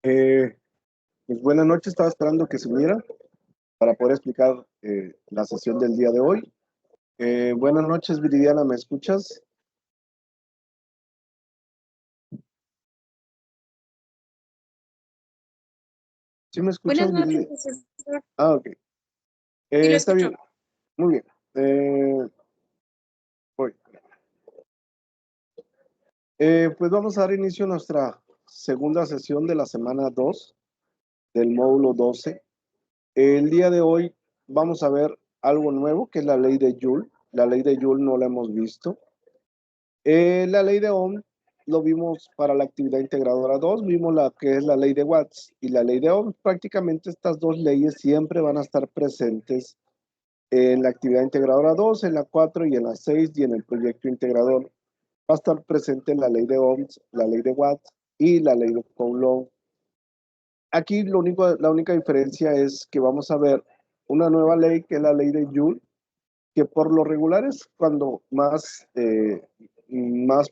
Eh, pues buenas noches, estaba esperando que se uniera para poder explicar la sesión del día de hoy. Buenas noches, Viridiana, ¿me escuchas? ¿Sí me Buenas escuchas, noches, Viridiana? profesor. Ok. Sí, lo Está escucho. bien, muy bien. Voy. Pues vamos a dar inicio a nuestra segunda sesión de la semana 2 del módulo 12. El día de hoy vamos a ver algo nuevo, que es la ley de Joule. La ley de Joule no la hemos visto. La ley de Ohm lo vimos para la actividad integradora 2, vimos la que es la ley de Watts y la ley de Ohm. Prácticamente estas dos leyes siempre van a estar presentes en la actividad integradora 2, en la 4 y en la 6 y en el proyecto integrador. Va a estar presente la ley de Ohm, la ley de Watts y la ley de Coulomb. Aquí la única diferencia es que vamos a ver una nueva ley que es la ley de Joule, que por lo regular es cuando más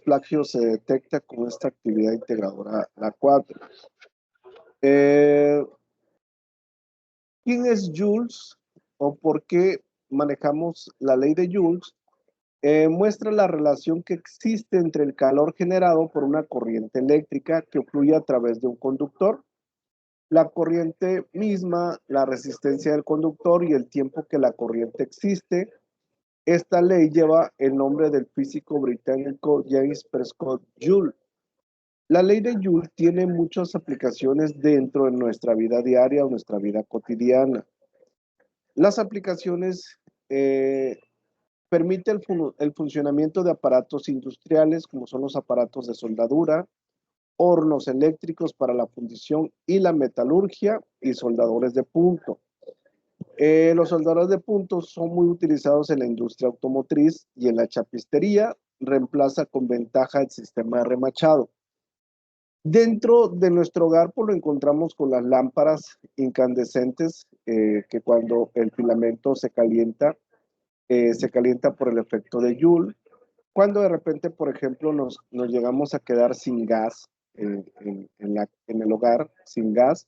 plagio se detecta con esta actividad integradora, la 4. Eh, ¿Quién es Joules o por qué manejamos la ley de Joules? Muestra la relación que existe entre el calor generado por una corriente eléctrica que fluye a través de un conductor, la corriente misma, la resistencia del conductor y el tiempo que la corriente existe. Esta ley lleva el nombre del físico británico James Prescott Joule. La ley de Joule tiene muchas aplicaciones dentro de nuestra vida diaria o nuestra vida cotidiana. Las aplicaciones permiten el funcionamiento de aparatos industriales, como son los aparatos de soldadura, hornos eléctricos para la fundición y la metalurgia y soldadores de punto. Los soldadores de puntos son muy utilizados en la industria automotriz y en la chapistería. Reemplaza con ventaja el sistema de remachado. Dentro de nuestro hogar, pues lo encontramos con las lámparas incandescentes, que cuando el filamento se calienta por el efecto de Joule. Cuando de repente, por ejemplo, nos llegamos a quedar sin gas en el hogar, sin gas,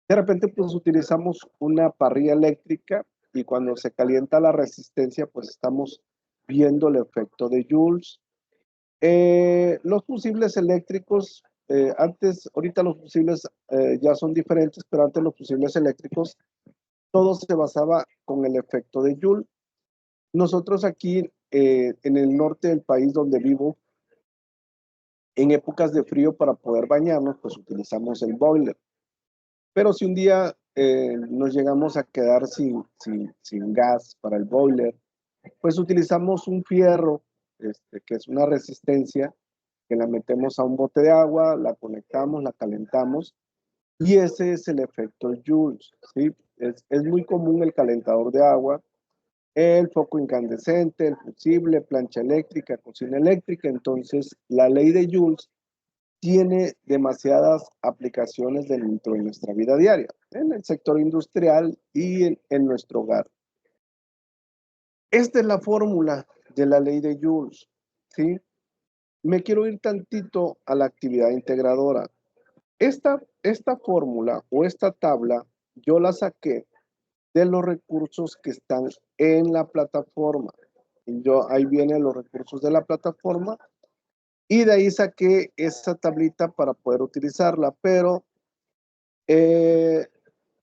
de repente, pues utilizamos una parrilla eléctrica y cuando se calienta la resistencia, pues estamos viendo el efecto de Joules. Los fusibles eléctricos, ahorita los fusibles ya son diferentes, pero antes los fusibles eléctricos, todo se basaba con el efecto de Joule. Nosotros aquí en el norte del país donde vivo, en épocas de frío para poder bañarnos, pues utilizamos el boiler. Pero si un día nos llegamos a quedar sin gas para el boiler, pues utilizamos un fierro, que es una resistencia, que la metemos a un bote de agua, la conectamos, la calentamos, y ese es el efecto Joules, ¿sí? Es muy común el calentador de agua, el foco incandescente, el fusible, plancha eléctrica, cocina eléctrica. Entonces la ley de Joules tiene demasiadas aplicaciones dentro de nuestra vida diaria, en el sector industrial y en nuestro hogar. Esta es la fórmula de la ley de Joules, ¿sí? Me quiero ir tantito a la actividad integradora. Esta fórmula o esta tabla yo la saqué de los recursos que están en la plataforma. Ahí vienen los recursos de la plataforma y de ahí saqué esa tablita para poder utilizarla, pero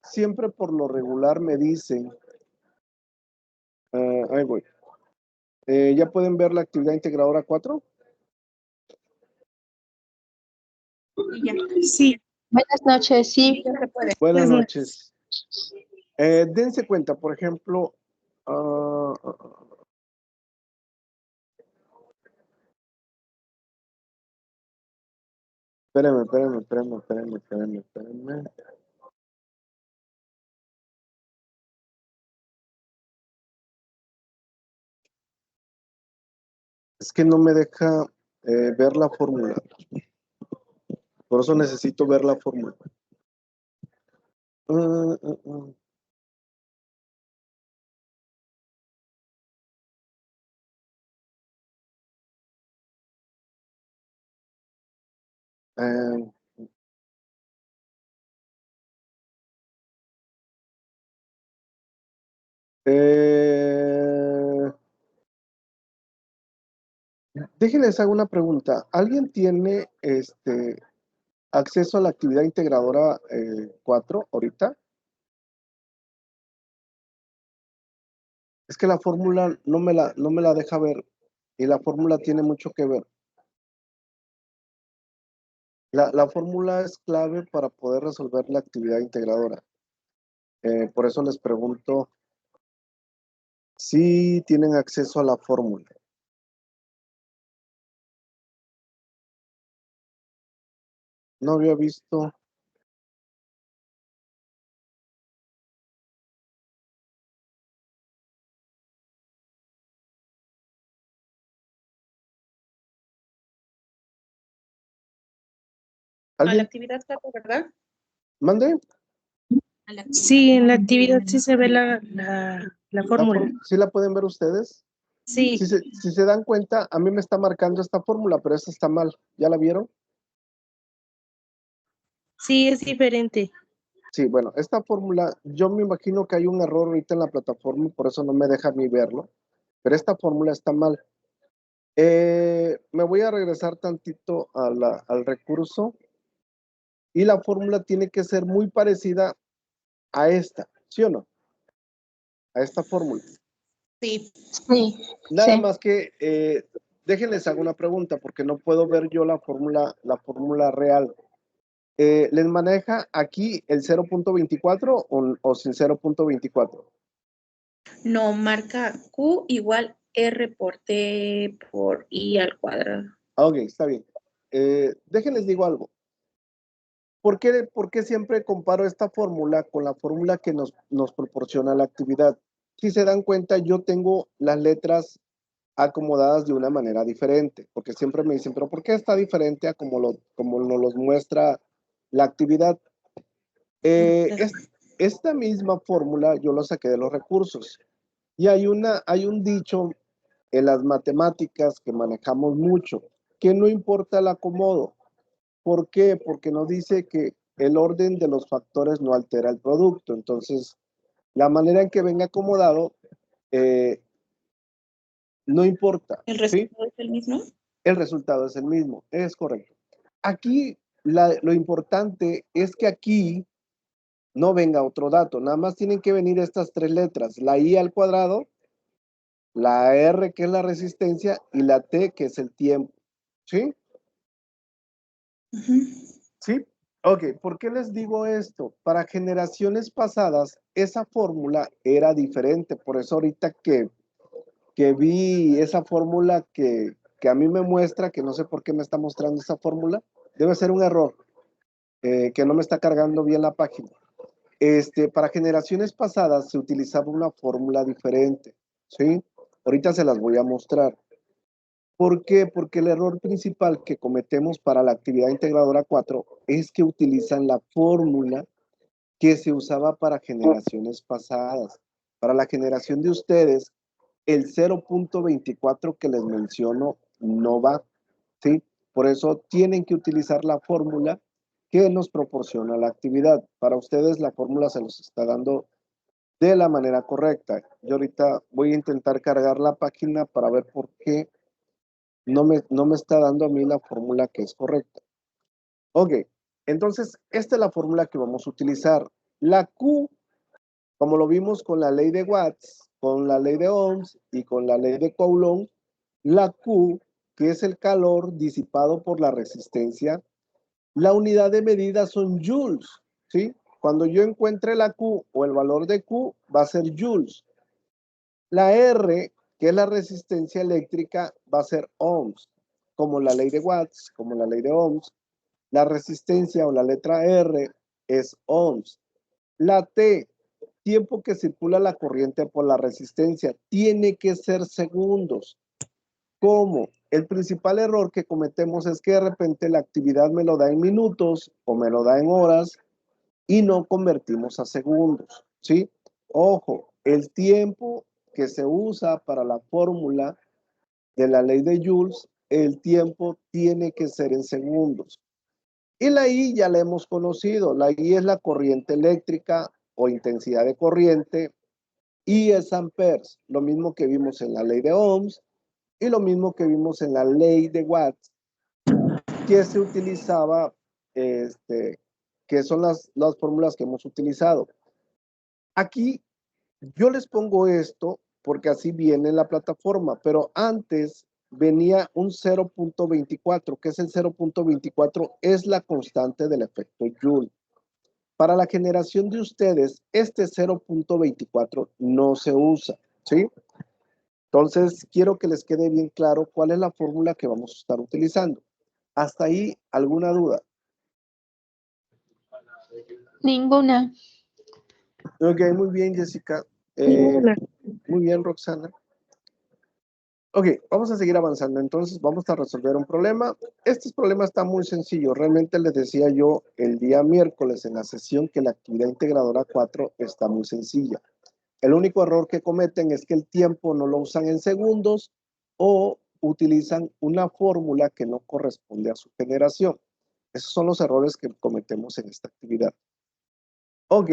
siempre por lo regular me dicen, ahí voy, ¿ya pueden ver la actividad integradora 4? Ya. Sí, Buenas noches, sí. ya se puede. Buenas noches. Dense cuenta, por ejemplo, espérenme. Es que no me deja ver la fórmula. Por eso necesito ver la fórmula. Uh, uh, uh. Eh, Déjenles hago una pregunta. ¿Alguien tiene acceso a la actividad integradora 4 ahorita? Es que la fórmula no me la deja ver y la fórmula tiene mucho que ver. La fórmula es clave para poder resolver la actividad integradora. Por eso les pregunto si tienen acceso a la fórmula. No había visto. A la ¿Alguien? actividad 4, ¿verdad? ¿Mande? Sí, en la actividad sí se ve la fórmula. ¿Sí la pueden ver ustedes? Sí, Si se dan cuenta, a mí me está marcando esta fórmula, pero esta está mal. ¿Ya la vieron? sí es diferente. Sí, bueno, esta fórmula, yo me imagino que hay un error ahorita en la plataforma, por eso no me deja a mí verlo, pero esta fórmula está mal. Me voy a regresar tantito al recurso y la fórmula tiene que ser muy parecida a esta, ¿sí o no? A esta fórmula. Sí. Nada más que, déjenles hago una pregunta, porque no puedo ver yo la fórmula real. ¿Les maneja aquí el 0.24 o sin 0.24? No, marca Q igual R por T por I al cuadrado. Ok, está bien. Déjenles digo algo. ¿Por qué siempre comparo esta fórmula con la fórmula que nos proporciona la actividad? Si se dan cuenta, yo tengo las letras acomodadas de una manera diferente, porque siempre me dicen, pero ¿por qué está diferente a como nos los muestra la actividad? Esta misma fórmula yo lo saqué de los recursos y hay un dicho en las matemáticas que manejamos mucho, que no importa el acomodo. ¿Por qué? Porque nos dice que el orden de los factores no altera el producto. Entonces, la manera en que venga acomodado eh, no importa, ¿El ¿sí? resultado es el mismo? El resultado es el mismo, es correcto. Aquí lo importante es que aquí no venga otro dato, nada más tienen que venir estas tres letras, la I al cuadrado, la R que es la resistencia y la T que es el tiempo, ¿sí? ¿Sí? Ok, ¿por qué les digo esto? Para generaciones pasadas, esa fórmula era diferente, por eso ahorita que vi esa fórmula que a mí me muestra, que no sé por qué me está mostrando esa fórmula, debe ser un error, que no me está cargando bien la página. Para generaciones pasadas se utilizaba una fórmula diferente, ¿sí? Ahorita se las voy a mostrar. ¿Por qué? Porque el error principal que cometemos para la actividad integradora 4 es que utilizan la fórmula que se usaba para generaciones pasadas. Para la generación de ustedes, el 0.24 que les menciono no va, ¿sí? Por eso tienen que utilizar la fórmula que nos proporciona la actividad. Para ustedes la fórmula se los está dando de la manera correcta. Yo ahorita voy a intentar cargar la página para ver por qué no me está dando a mí la fórmula que es correcta. Ok, entonces esta es la fórmula que vamos a utilizar. La Q, como lo vimos con la ley de Watts, con la ley de Ohms y con la ley de Coulomb, la Q, que es el calor disipado por la resistencia, la unidad de medida son joules, ¿sí? Cuando yo encuentre la Q o el valor de Q, va a ser joules. La R, que es la resistencia eléctrica, va a ser ohms, como la ley de Watts, como la ley de Ohms. La resistencia o la letra R es ohms. La T, tiempo que circula la corriente por la resistencia, tiene que ser segundos. ¿Cómo? El principal error que cometemos es que de repente la actividad me lo da en minutos o me lo da en horas y no convertimos a segundos, ¿sí? Ojo, el tiempo que se usa para la fórmula de la ley de Joules, el tiempo tiene que ser en segundos. Y la I ya la hemos conocido, la I es la corriente eléctrica o intensidad de corriente Y es amperes, lo mismo que vimos en la ley de Ohms y lo mismo que vimos en la ley de Watts, que se utilizaba, que son las fórmulas que hemos utilizado. Aquí yo les pongo esto porque así viene en la plataforma, pero antes venía un 0.24, que es el 0.24, es la constante del efecto Joule. Para la generación de ustedes, este 0.24 no se usa, ¿sí? Entonces, quiero que les quede bien claro cuál es la fórmula que vamos a estar utilizando. ¿Hasta ahí alguna duda? Ninguna. Ok, muy bien, Jessica. Ninguna. Muy bien, Roxana. Ok, vamos a seguir avanzando. Entonces, vamos a resolver un problema. Este problema está muy sencillo. Realmente les decía yo el día miércoles en la sesión que la actividad integradora 4 está muy sencilla. El único error que cometen es que el tiempo no lo usan en segundos o utilizan una fórmula que no corresponde a su generación. Esos son los errores que cometemos en esta actividad. Ok,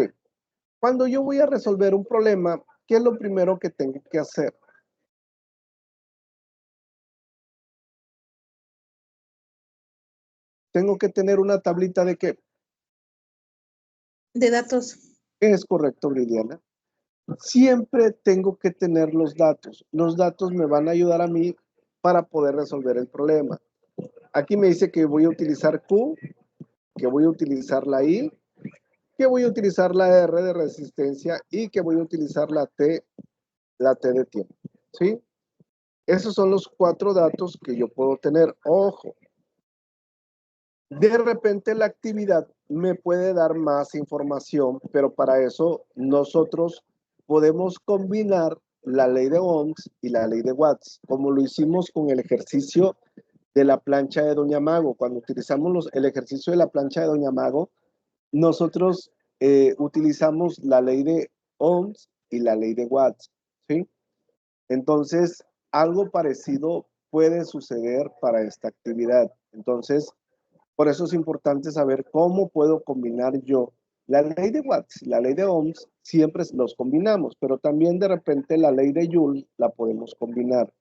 cuando yo voy a resolver un problema, ¿qué es lo primero que tengo que hacer? Tengo que tener una tablita de qué. De datos. Es correcto, Liliana. Siempre tengo que tener los datos. Los datos me van a ayudar a mí para poder resolver el problema. Aquí me dice que voy a utilizar Q, que voy a utilizar la I, que voy a utilizar la R de resistencia y que voy a utilizar la T de tiempo. ¿Sí? Esos son los 4 datos que yo puedo tener. Ojo, de repente la actividad me puede dar más información, pero para eso nosotros podemos combinar la ley de Ohms y la ley de Watts, como lo hicimos con el ejercicio de la plancha de Doña Mago. Cuando utilizamos el ejercicio de la plancha de Doña Mago, nosotros utilizamos la ley de Ohms y la ley de Watts, ¿sí? Entonces, algo parecido puede suceder para esta actividad. Entonces, por eso es importante saber cómo puedo combinar yo la ley de Watts, la ley de Ohms, siempre los combinamos, pero también de repente la ley de Joule la podemos combinar.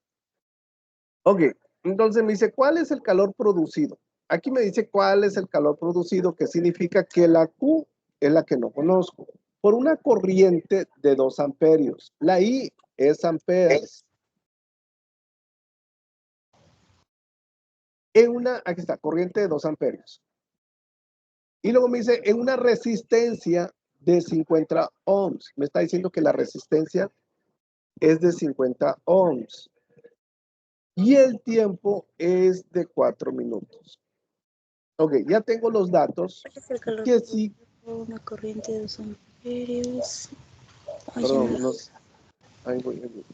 Ok, entonces me dice, ¿cuál es el calor producido? Aquí me dice cuál es el calor producido, que significa que la Q es la que no conozco, por una corriente de 2 amperios. La I es amperes. Aquí está, corriente de 2 amperios. Y luego me dice, en una resistencia de 50 ohms. Me está diciendo que la resistencia es de 50 ohms. Y el tiempo es de 4 minutos. Ok, ya tengo los datos. ¿Cuál es el calor Que sí. una corriente de 2 amperios? Perdón,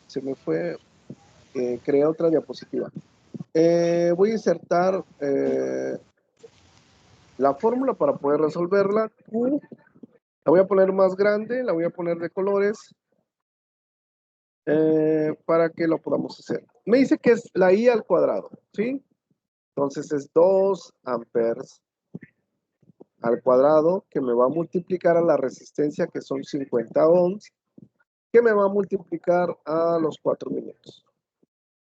se me fue. Creé otra diapositiva. Voy a insertar la fórmula para poder resolverla. Q, la voy a poner más grande, la voy a poner de colores para que lo podamos hacer. Me dice que es la I al cuadrado, ¿sí? Entonces es 2 amperes al cuadrado, que me va a multiplicar a la resistencia, que son 50 ohms, que me va a multiplicar a los 4 minutos.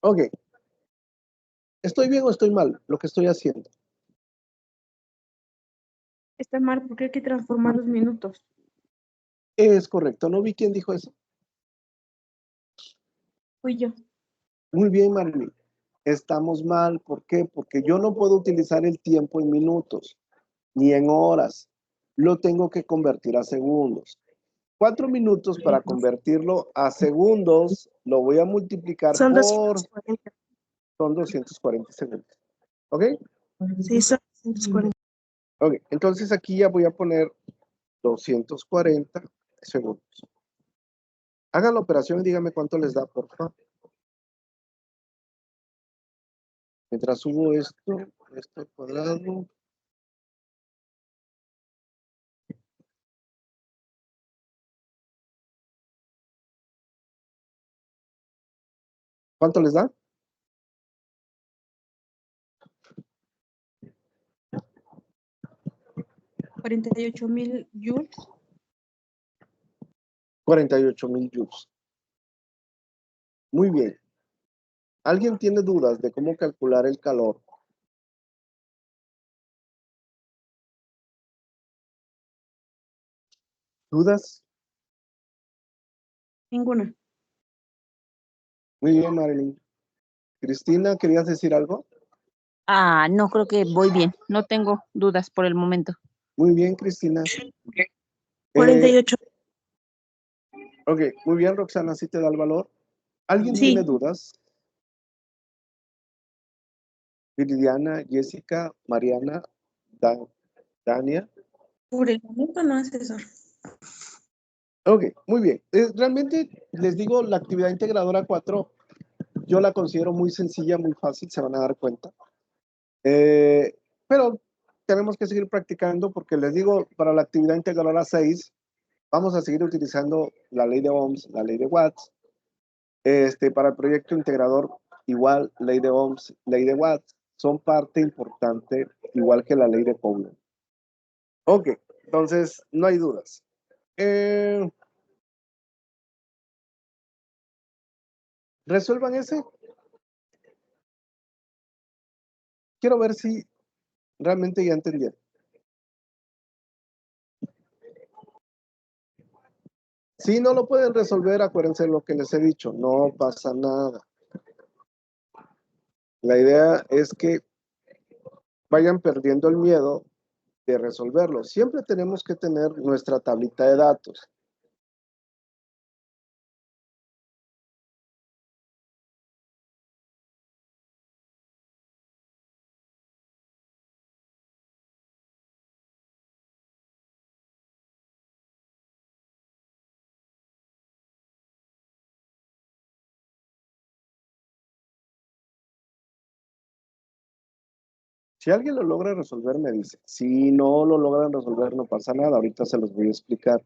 Ok. ¿Estoy bien o estoy mal lo que estoy haciendo? Está mal porque hay que transformar los minutos. Es correcto. ¿No vi quién dijo eso? Fui yo. Muy bien, Marilyn. Estamos mal. ¿Por qué? Porque yo no puedo utilizar el tiempo en minutos ni en horas. Lo tengo que convertir a segundos. 4 minutos para convertirlo a segundos, lo voy a multiplicar Son por... 240. Son 240 segundos. ¿Ok? Sí, son 240. Ok, entonces aquí ya voy a poner 240 segundos. Hagan la operación y díganme cuánto les da, por favor. Mientras subo esto al cuadrado. ¿Cuánto les da? 48,000 joules. 48,000 joules. Muy bien. ¿Alguien tiene dudas de cómo calcular el calor? ¿Dudas? Ninguna. Muy bien, Marilyn. Cristina, ¿querías decir algo? No, creo que voy bien. No tengo dudas por el momento. Muy bien, Cristina. 48. Ok, muy bien, Roxana, ¿sí te da el valor? ¿Alguien Sí. tiene dudas? Viridiana, Jessica, Mariana, Dania. Por el momento no, asesor. Ok, muy bien. Realmente les digo, la actividad integradora 4, yo la considero muy sencilla, muy fácil, se van a dar cuenta. Pero tenemos que seguir practicando porque les digo, para la actividad integradora 6, vamos a seguir utilizando la ley de Ohms, la ley de Watts. Para el proyecto integrador, igual, ley de Ohms, ley de Watts, son parte importante, igual que la ley de Coulomb. Ok, entonces, no hay dudas. Resuelvan ese. Quiero ver si realmente ya entendieron. Si no lo pueden resolver, acuérdense de lo que les he dicho, no pasa nada. La idea es que vayan perdiendo el miedo de resolverlo. Siempre tenemos que tener nuestra tablita de datos. Si alguien lo logra resolver, me dice. Si no lo logran resolver, no pasa nada. Ahorita se los voy a explicar.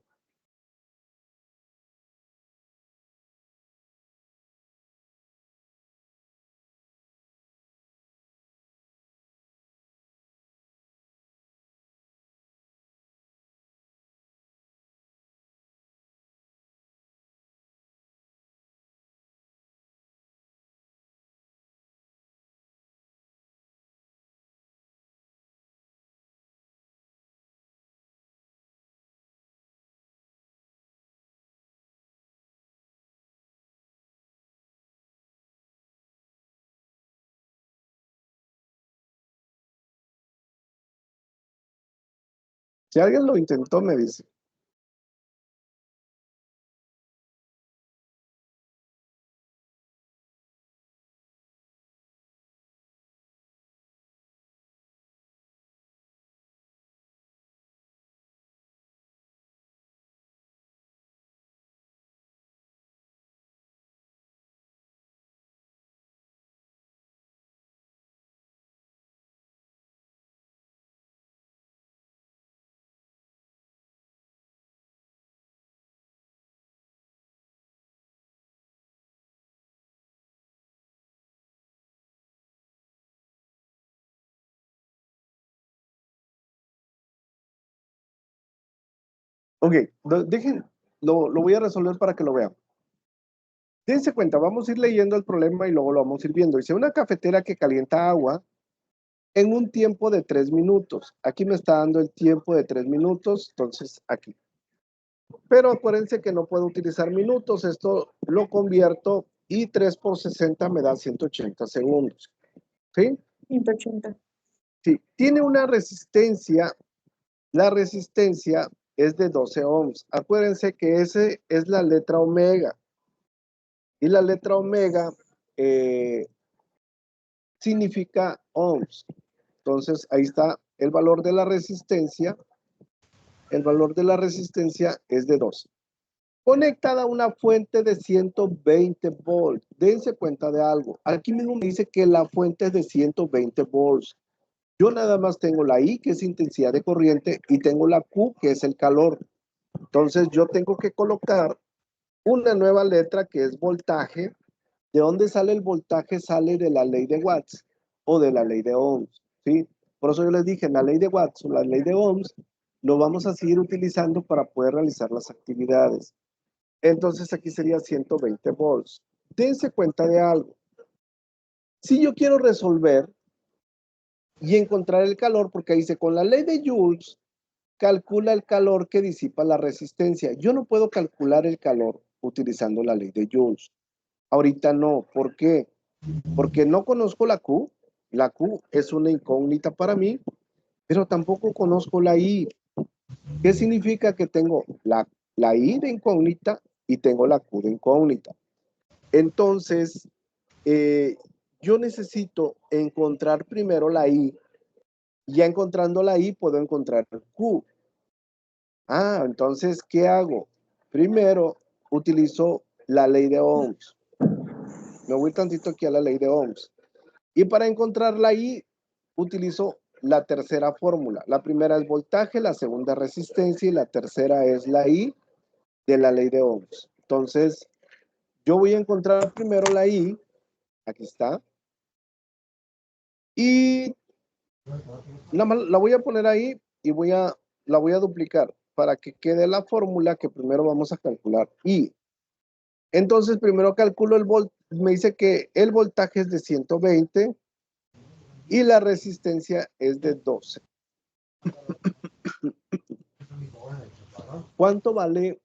Si alguien lo intentó, me dice. Ok, dejen, lo voy a resolver para que lo vean. Dense cuenta, vamos a ir leyendo el problema y luego lo vamos a ir viendo. Dice, una cafetera que calienta agua en un tiempo de 3 minutos. Aquí me está dando el tiempo de 3 minutos, entonces aquí. Pero acuérdense que no puedo utilizar minutos, esto lo convierto y 3 por 60 me da 180 segundos. ¿Sí? 180. Sí, tiene una resistencia, la resistencia es de 12 ohms. Acuérdense que ese es la letra omega. Y la letra omega significa ohms. Entonces, ahí está el valor de la resistencia. El valor de la resistencia es de 12. Conectada a una fuente de 120 volts. Dense cuenta de algo. Aquí mismo me dice que la fuente es de 120 volts. Yo nada más tengo la I, que es intensidad de corriente, y tengo la Q, que es el calor. Entonces, yo tengo que colocar una nueva letra que es voltaje. ¿De dónde sale el voltaje? Sale de la ley de Watts o de la ley de Ohms, ¿sí? Por eso yo les dije, en la ley de Watts o la ley de Ohms, lo vamos a seguir utilizando para poder realizar las actividades. Entonces aquí sería 120 volts. dense cuenta de algo. Si yo quiero resolver y encontrar el calor, porque dice, con la ley de Joules, calcula el calor que disipa la resistencia. Yo no puedo calcular el calor utilizando la ley de Joules. Ahorita no. ¿Por qué? Porque no conozco la Q. La Q es una incógnita para mí, pero tampoco conozco la I. ¿Qué significa? Que tengo la I de incógnita y tengo la Q de incógnita. Entonces, yo necesito encontrar primero la I. Ya encontrando la I, puedo encontrar el Q. Entonces, ¿qué hago? Primero, utilizo la ley de Ohms. Me voy tantito aquí a la ley de Ohms. Y para encontrar la I, utilizo la tercera fórmula. La primera es voltaje, la segunda resistencia y la tercera es la I de la ley de Ohms. Entonces, yo voy a encontrar primero la I. Aquí está. Y nada más la voy a poner ahí y la voy a duplicar para que quede la fórmula que primero vamos a calcular. Y entonces primero calculo me dice que el voltaje es de 120 y la resistencia es de 12. ¿Cuánto vale I?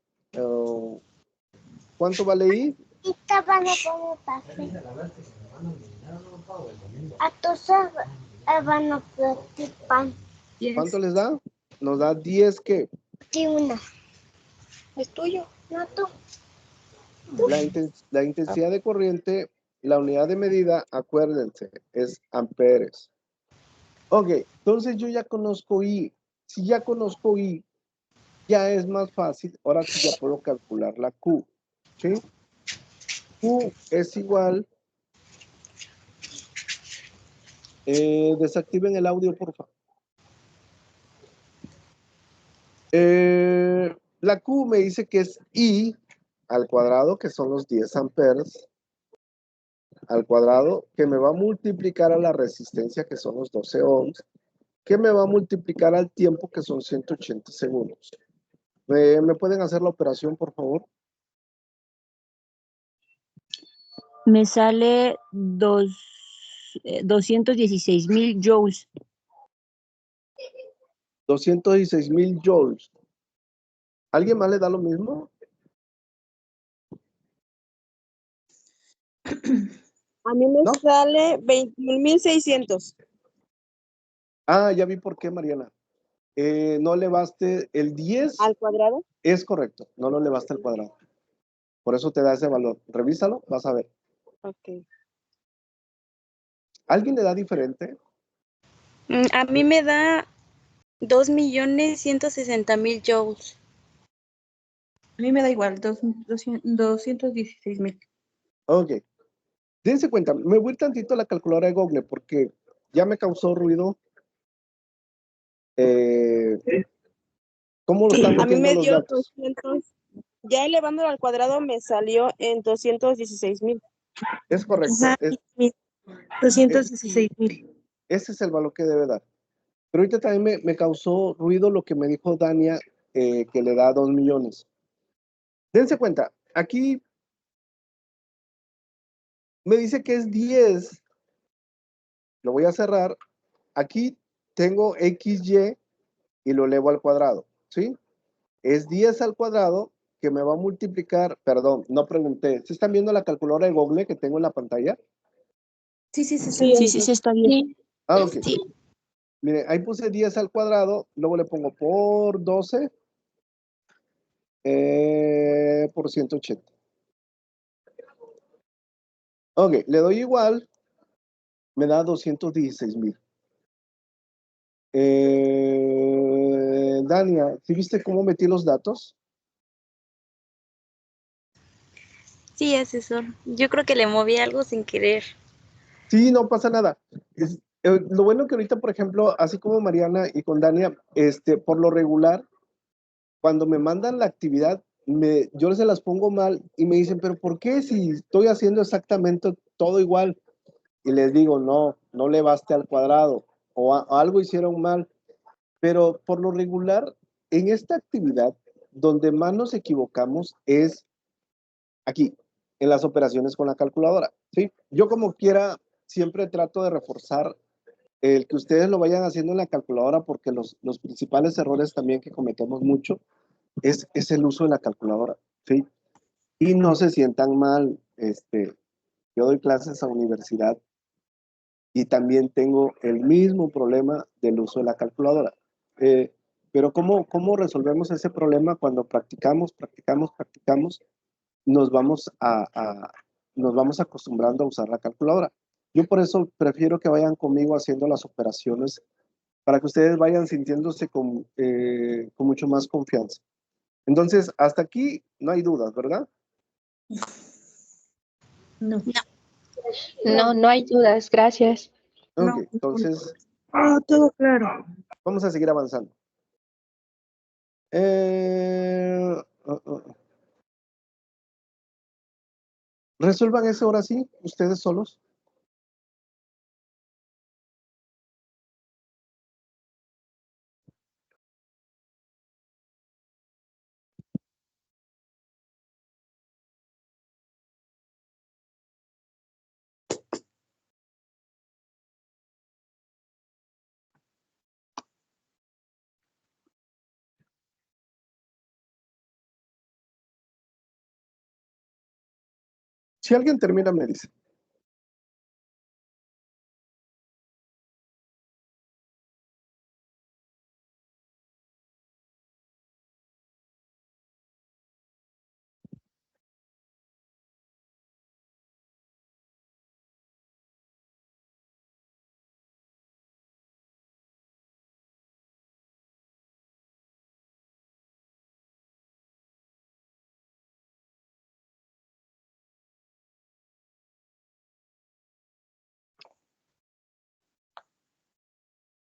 ¿Cuánto les da? Nos da 10, ¿qué? Sí, una. ¿Es tuyo? No, tú. La intensidad de corriente, la unidad de medida, acuérdense, es amperes. Ok, entonces yo ya conozco I. Si ya conozco I, ya es más fácil. Ahora sí ya puedo calcular la Q. ¿Sí? Q es igual. Desactiven el audio, por favor. La Q me dice que es I al cuadrado, que son los 10 amperes, al cuadrado, que me va a multiplicar a la resistencia, que son los 12 ohms, que me va a multiplicar al tiempo, que son 180 segundos. ¿Me pueden hacer la operación, por favor? Me sale 216,000 joules. 216,000 joules. ¿Alguien más le da lo mismo? A mí me ¿No? sale 21,600. Ya vi por qué, Mariana. No le baste el 10. ¿Al cuadrado? Es correcto, no le basta el cuadrado. Por eso te da ese valor. Revísalo, vas a ver. Ok. ¿Alguien le da diferente? A mí me da 2,160,000 joules. A mí me da igual, 216,000. Ok. Dense cuenta, me voy tantito a la calculadora de Google porque ya me causó ruido. ¿Cómo lo están A mí metiendo me los dio datos? 200. Ya elevándolo al cuadrado me salió en 216,000. Es correcto. Ajá, 216,000. Ese es el valor que debe dar. Pero ahorita también me causó ruido lo que me dijo Dania, que le da 2 millones. Dense cuenta, aquí me dice que es 10. Lo voy a cerrar. Aquí tengo XY y lo elevo al cuadrado, ¿sí? Es 10 al cuadrado que me va a multiplicar, perdón, no pregunté. ¿Sí están viendo la calculadora de Google que tengo en la pantalla? Sí, Sí, está bien. Ok. Mire, ahí puse 10 al cuadrado, luego le pongo por 12 por 180. Ok, le doy igual, me da 216,000. Dania, ¿sí viste cómo metí los datos? Sí, asesor. Yo creo que le moví algo sin querer. Sí, no pasa nada. Lo bueno que ahorita, por ejemplo, así como Mariana y con Dania, por lo regular, cuando me mandan la actividad, yo se las pongo mal y me dicen, pero ¿por qué si estoy haciendo exactamente todo igual? Y les digo, no le baste al cuadrado o algo hicieron mal. Pero por lo regular, en esta actividad, donde más nos equivocamos es aquí. en las operaciones con la calculadora, ¿sí? Yo como quiera, siempre trato de reforzar el que ustedes lo vayan haciendo en la calculadora, porque los principales errores también que cometemos mucho es el uso de la calculadora, ¿sí? Y no se sientan mal, yo doy clases a universidad y también tengo el mismo problema del uso de la calculadora. Pero ¿cómo resolvemos ese problema? Cuando practicamos, nos vamos nos vamos acostumbrando a usar la calculadora. Yo por eso prefiero que vayan conmigo haciendo las operaciones para que ustedes vayan sintiéndose con mucho más confianza. Entonces, hasta aquí no hay dudas, ¿verdad? No. No, no hay dudas, gracias. Ok, No. entonces Todo claro. vamos a seguir avanzando. Resuelvan eso ahora sí, ustedes solos. Si alguien termina, me dice.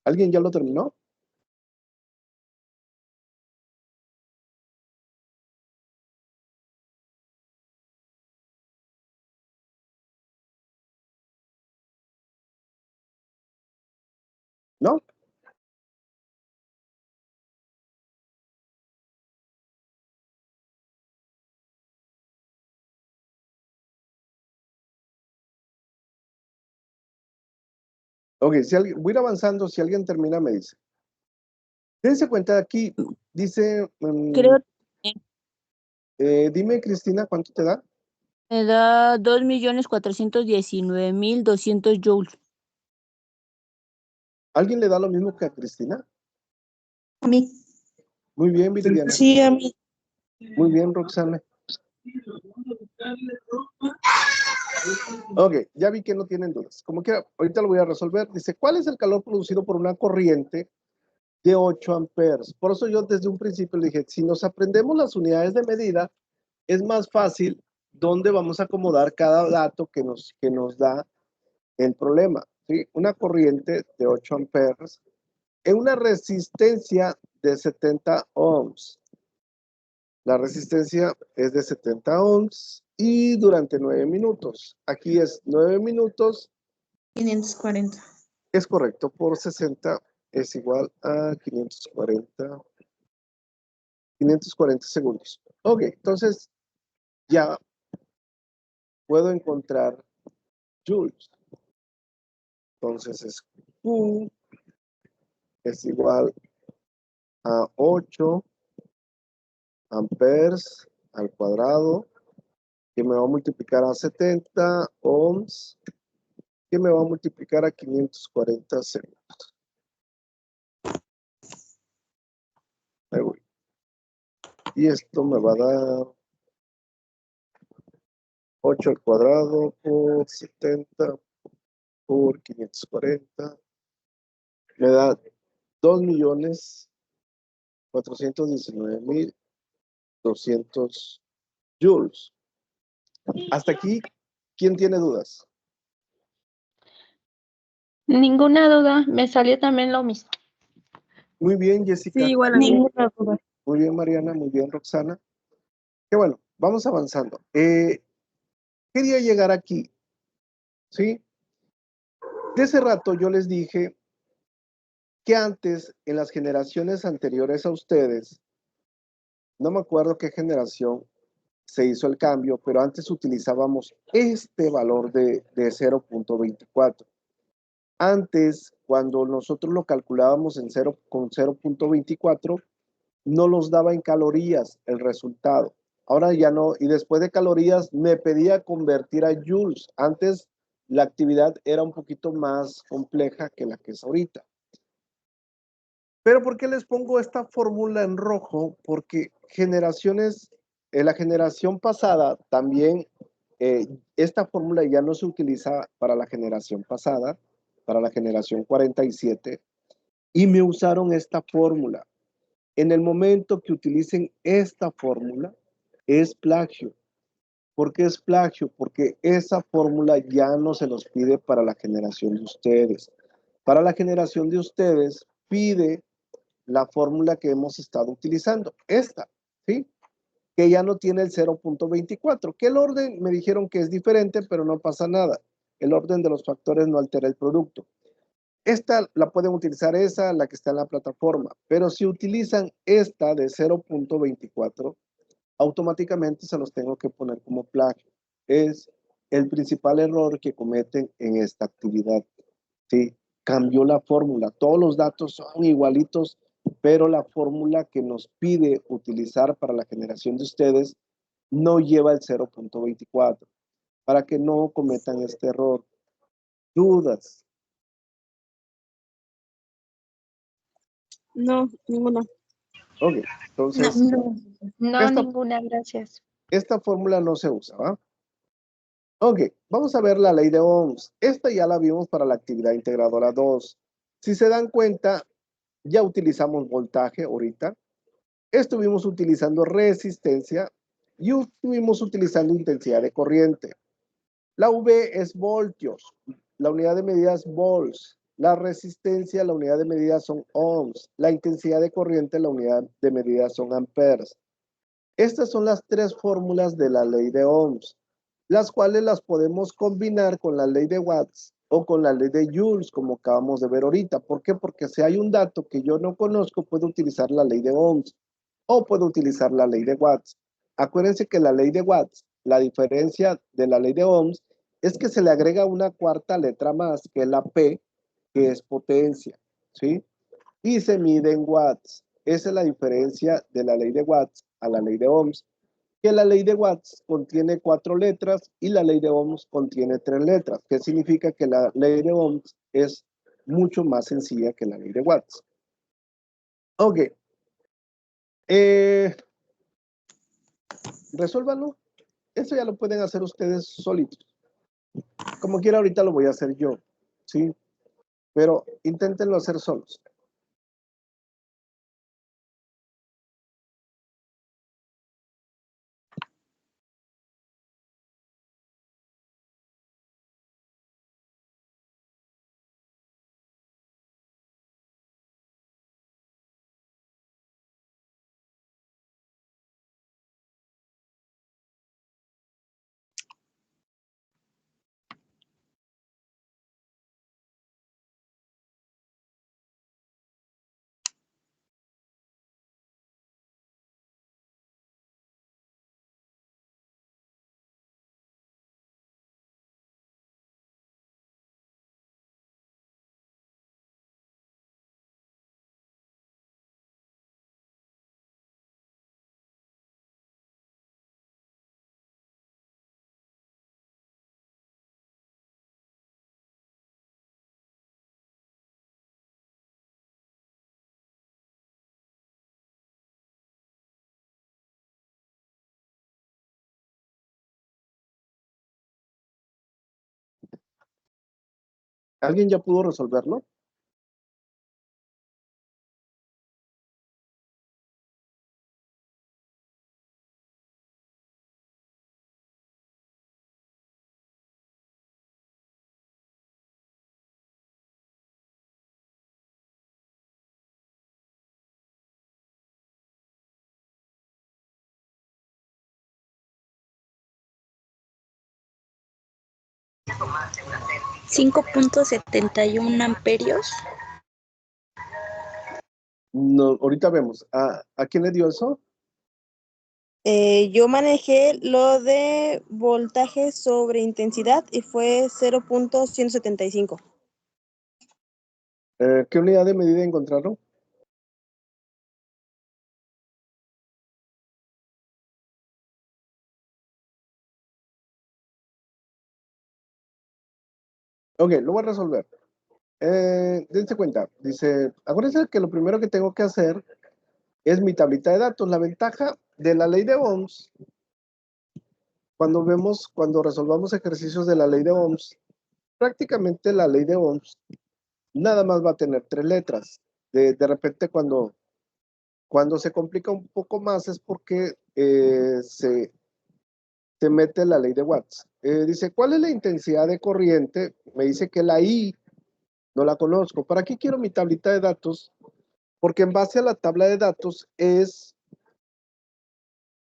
¿Alguien ya lo terminó? ¿No? Ok, voy a ir avanzando, si alguien termina, me dice. Dense cuenta de aquí, dice, Creo dime, Cristina, ¿cuánto te da? que me da 2.419.200 joules. ¿Alguien le da lo mismo que a Cristina? A mí. Muy bien, Viridiana. Sí, a mí. Muy bien, Roxana. Ok, ya vi que no tienen dudas. Como quiera, ahorita lo voy a resolver. Dice, ¿cuál es el calor producido por una corriente de 8 amperes? Por eso yo desde un principio le dije, si nos aprendemos las unidades de medida, es más fácil dónde vamos a acomodar cada dato que nos da el problema. ¿Sí? Una corriente de 8 amperes en una resistencia de 70 ohms. La resistencia es de 70 ohms y durante 9 minutos. Aquí es 9 minutos. 540. Es correcto, por 60 es igual a 540 segundos. Ok, entonces ya puedo encontrar joules. Entonces es Q es igual a 8 amperes al cuadrado, que me va a multiplicar a 70 ohms, que me va a multiplicar a 540 segundos. Ahí voy. Y esto me va a dar 8 al cuadrado por 70 por 540. Me da 2.419.200 joules. Hasta aquí, ¿quién tiene dudas? Ninguna duda, me salió también lo mismo. Muy bien, Jessica. Sí, igual a mí. Ninguna duda. Muy bien, Mariana. Muy bien, Roxana. Qué bueno, vamos avanzando. Quería llegar aquí, ¿sí? De ese rato yo les dije que antes, en las generaciones anteriores a ustedes, no me acuerdo qué generación, se hizo el cambio, pero antes utilizábamos este valor de 0.24. Antes, cuando nosotros lo calculábamos con 0.24, no los daba en calorías el resultado. Ahora ya no, y después de calorías me pedía convertir a joules. Antes la actividad era un poquito más compleja que la que es ahorita. Pero ¿por qué les pongo esta fórmula en rojo? Porque la generación pasada también, esta fórmula ya no se utiliza para la generación pasada, para la generación 47, y me usaron esta fórmula. En el momento que utilicen esta fórmula, es plagio. ¿Por qué es plagio? Porque esa fórmula ya no se los pide para la generación de ustedes. Para la generación de ustedes pide la fórmula que hemos estado utilizando, esta, ¿sí? Que ya no tiene el 0.24, que el orden me dijeron que es diferente, pero no pasa nada. El orden de los factores no altera el producto. Esta la pueden utilizar esa, la que está en la plataforma, pero si utilizan esta de 0.24, automáticamente se los tengo que poner como plagio. Es el principal error que cometen en esta actividad. ¿Sí? Cambió la fórmula. Todos los datos son igualitos, pero la fórmula que nos pide utilizar para la generación de ustedes no lleva el 0.24, para que no cometan este error. ¿Dudas? No, ninguna. Ok, entonces No, esta, ninguna, gracias. esta fórmula no se usa, ¿va? Ok, vamos a ver la ley de Ohms. Esta ya la vimos para la actividad integradora 2. Si se dan cuenta, ya utilizamos voltaje ahorita. Estuvimos utilizando resistencia y estuvimos utilizando intensidad de corriente. La V es voltios, la unidad de medida es volts, la resistencia, la unidad de medida son ohms, la intensidad de corriente, la unidad de medida son amperes. Estas son las tres fórmulas de la ley de Ohms, las cuales las podemos combinar con la ley de Watts o con la ley de Joules, como acabamos de ver ahorita. ¿Por qué? Porque si hay un dato que yo no conozco, puedo utilizar la ley de Ohms o puedo utilizar la ley de Watts. Acuérdense que la ley de Watts, la diferencia de la ley de Ohms, es que se le agrega una cuarta letra más, que es la P, que es potencia, ¿sí? Y se mide en watts. Esa es la diferencia de la ley de Watts a la ley de Ohms, que la ley de Watts contiene 4 letras y la ley de Ohms contiene 3 letras, que significa que la ley de Ohms es mucho más sencilla que la ley de Watts. Ok. Resuélvanlo. Eso ya lo pueden hacer ustedes solitos. Como quiera, ahorita lo voy a hacer yo, ¿sí? Pero inténtenlo hacer solos. ¿Alguien ya pudo resolverlo? $5.71 amperios. No, ahorita vemos. ¿A quién le dio eso? Yo manejé lo de voltaje sobre intensidad y fue 0.175. ¿Qué unidad de medida encontraron? Ok, lo voy a resolver. Dense cuenta, dice, acuérdense que lo primero que tengo que hacer es mi tablita de datos. La ventaja de la ley de Ohms, cuando resolvamos ejercicios de la ley de Ohms, prácticamente la ley de Ohms nada más va a tener 3 letras. De repente cuando se complica un poco más es porque se mete la ley de Watts. Dice, ¿cuál es la intensidad de corriente? Me dice que la I no la conozco. ¿Para qué quiero mi tablita de datos? Porque en base a la tabla de datos es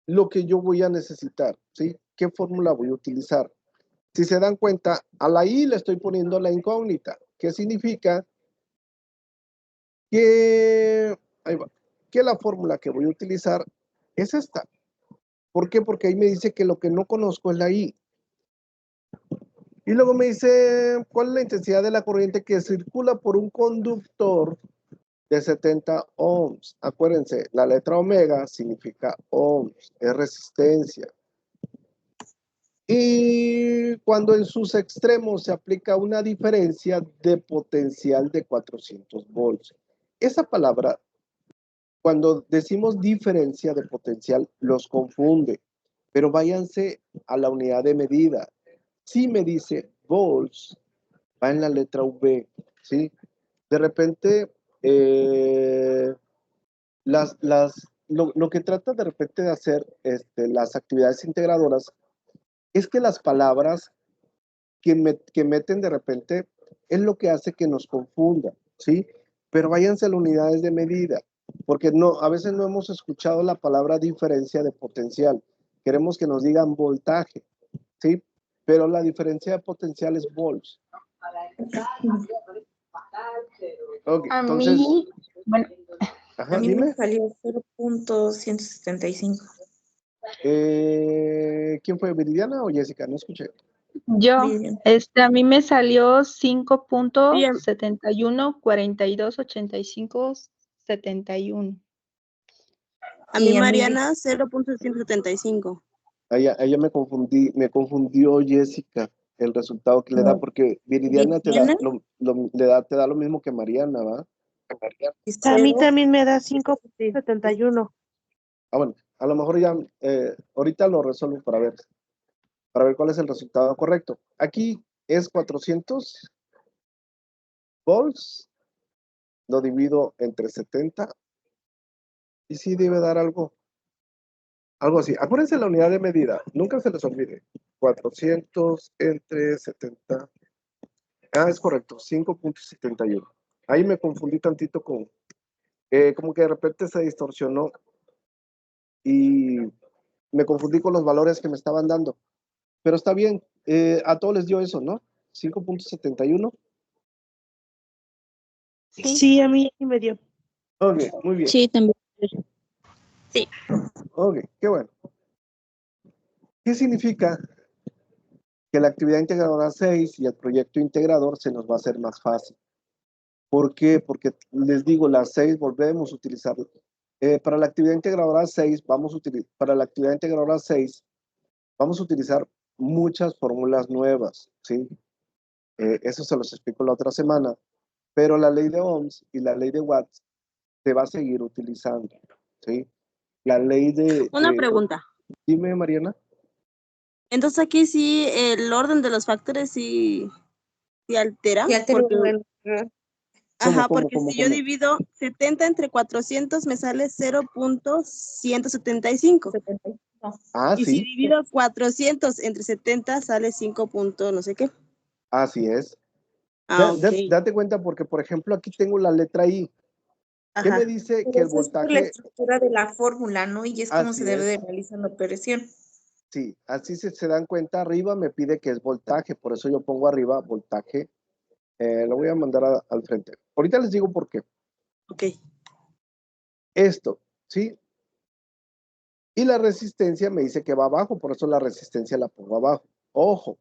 lo que yo voy a necesitar, ¿sí? ¿Qué fórmula voy a utilizar? Si se dan cuenta, a la I le estoy poniendo la incógnita, que significa que, ahí va, que la fórmula que voy a utilizar es esta. ¿Por qué? Porque ahí me dice que lo que no conozco es la I. Y luego me dice, ¿cuál es la intensidad de la corriente que circula por un conductor de 70 ohms? Acuérdense, la letra omega significa ohms, es resistencia. Y cuando en sus extremos se aplica una diferencia de potencial de 400 volts. Esa palabra, cuando decimos diferencia de potencial, los confunde, pero váyanse a la unidad de medida. Si me dice volts, va en la letra V, ¿sí? De repente, lo que trata de repente de hacer las actividades integradoras es que las palabras que meten de repente es lo que hace que nos confunda, ¿sí? Pero váyanse a las unidades de medida, porque a veces no hemos escuchado la palabra diferencia de potencial. Queremos que nos digan voltaje, ¿sí? Pero la diferencia de potencial es volts. Ok, A entonces, mí, bueno, ajá, A mí dime. me salió 0.175. ¿Quién fue, Viridiana o Jessica? No escuché. yo, Bien. a mí me salió Sí, 5.71, 42, 85, 71. a mí Y a mí Mariana 0.175. Ella me confundió Jessica, el resultado que le da, porque Viridiana te da Viridiana te da lo mismo que Mariana, ¿va? A mí también me da 5.71. Bueno, a lo mejor ya, ahorita lo resuelvo para ver cuál es el resultado correcto. Aquí es 400 volts, lo divido entre 70 y sí debe dar algo así. Acuérdense la unidad de medida, nunca se les olvide. 400 entre 70. Es correcto, 5.71. Ahí me confundí tantito como que de repente se distorsionó y me confundí con los valores que me estaban dando. Pero está bien, a todos les dio eso, ¿no? 5.71. Sí, a mí sí me dio. Ok, muy bien. Sí, también. Sí. Ok, qué bueno. ¿Qué significa? Que la actividad integradora 6 y el proyecto integrador se nos va a hacer más fácil. ¿Por qué? Porque les digo, la 6 volvemos a utilizarla. Para la actividad integradora 6, para la actividad integradora 6, vamos a utilizar muchas fórmulas nuevas, ¿sí? Eso se los explico la otra semana, pero la ley de Ohms y la ley de Watts se va a seguir utilizando, ¿sí? La ley Una pregunta. Dime, Mariana. Entonces aquí sí el orden de los factores sí altera, ya te porque, porque si yo ¿Cómo? divido 70 entre 400 me sale 0.175. 75. Y si Sí, divido 400 entre 70 sale 5 punto no sé qué. así es. Ok. Date cuenta porque, por ejemplo, aquí tengo la letra I. ¿Qué me Ajá. dice que Pero el eso es por la voltaje? estructura de la fórmula, ¿no? Y es como se Así debe de es. realizar la operación. Sí, así se dan cuenta. Arriba me pide que es voltaje, por eso yo pongo arriba voltaje. Lo voy a mandar al frente. Ahorita les digo por qué. Ok. Esto, ¿sí? Y la resistencia me dice que va abajo, por eso la resistencia la pongo abajo. Ojo,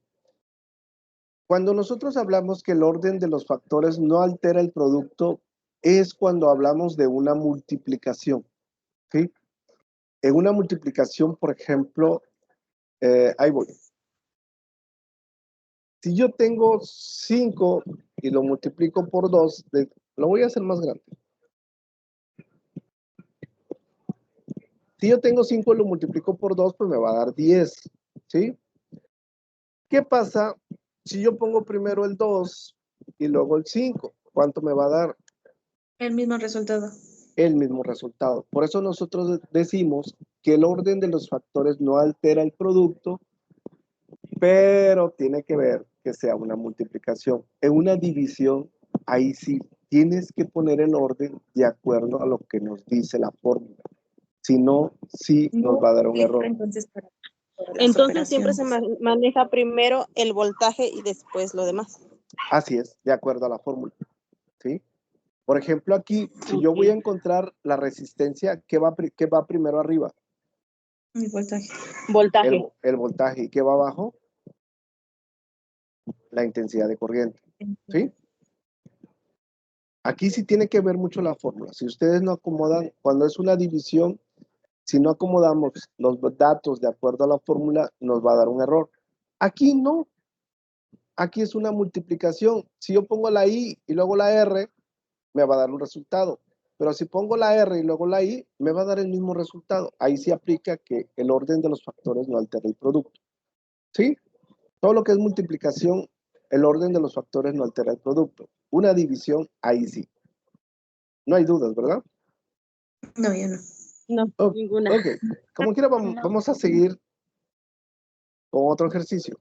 cuando nosotros hablamos que el orden de los factores no altera el producto, es cuando hablamos de una multiplicación, ¿sí? En una multiplicación, por ejemplo, ahí voy. Si yo tengo 5 y lo multiplico por 2, lo voy a hacer más grande. Si yo tengo 5 y lo multiplico por 2, pues me va a dar 10, ¿sí? ¿Qué pasa si yo pongo primero el 2 y luego el 5? ¿Cuánto me va a dar? El mismo resultado. El mismo resultado. Por eso nosotros decimos que el orden de los factores no altera el producto, pero tiene que ver que sea una multiplicación. En una división, ahí sí tienes que poner el orden de acuerdo a lo que nos dice la fórmula. Si no, sí nos va a dar un error. Entonces, para las Entonces siempre se operaciones. maneja primero el voltaje y después lo demás. Así es, de acuerdo a la fórmula, ¿sí? Por ejemplo, aquí, si yo voy a encontrar la resistencia, ¿qué va primero arriba? El voltaje. Voltaje. El voltaje. ¿Y qué va abajo? La intensidad de corriente, ¿sí? Aquí sí tiene que ver mucho la fórmula. Si ustedes no acomodan, cuando es una división, si no acomodamos los datos de acuerdo a la fórmula, nos va a dar un error. Aquí no. Aquí es una multiplicación. Si yo pongo la I y luego la R, me va a dar un resultado. Pero si pongo la R y luego la I, me va a dar el mismo resultado. Ahí sí aplica que el orden de los factores no altera el producto. ¿Sí? Todo lo que es multiplicación, el orden de los factores no altera el producto. Una división, ahí sí. No hay dudas, ¿verdad? No, ya no. No, ninguna. Ok, como quiera vamos a seguir con otro ejercicio.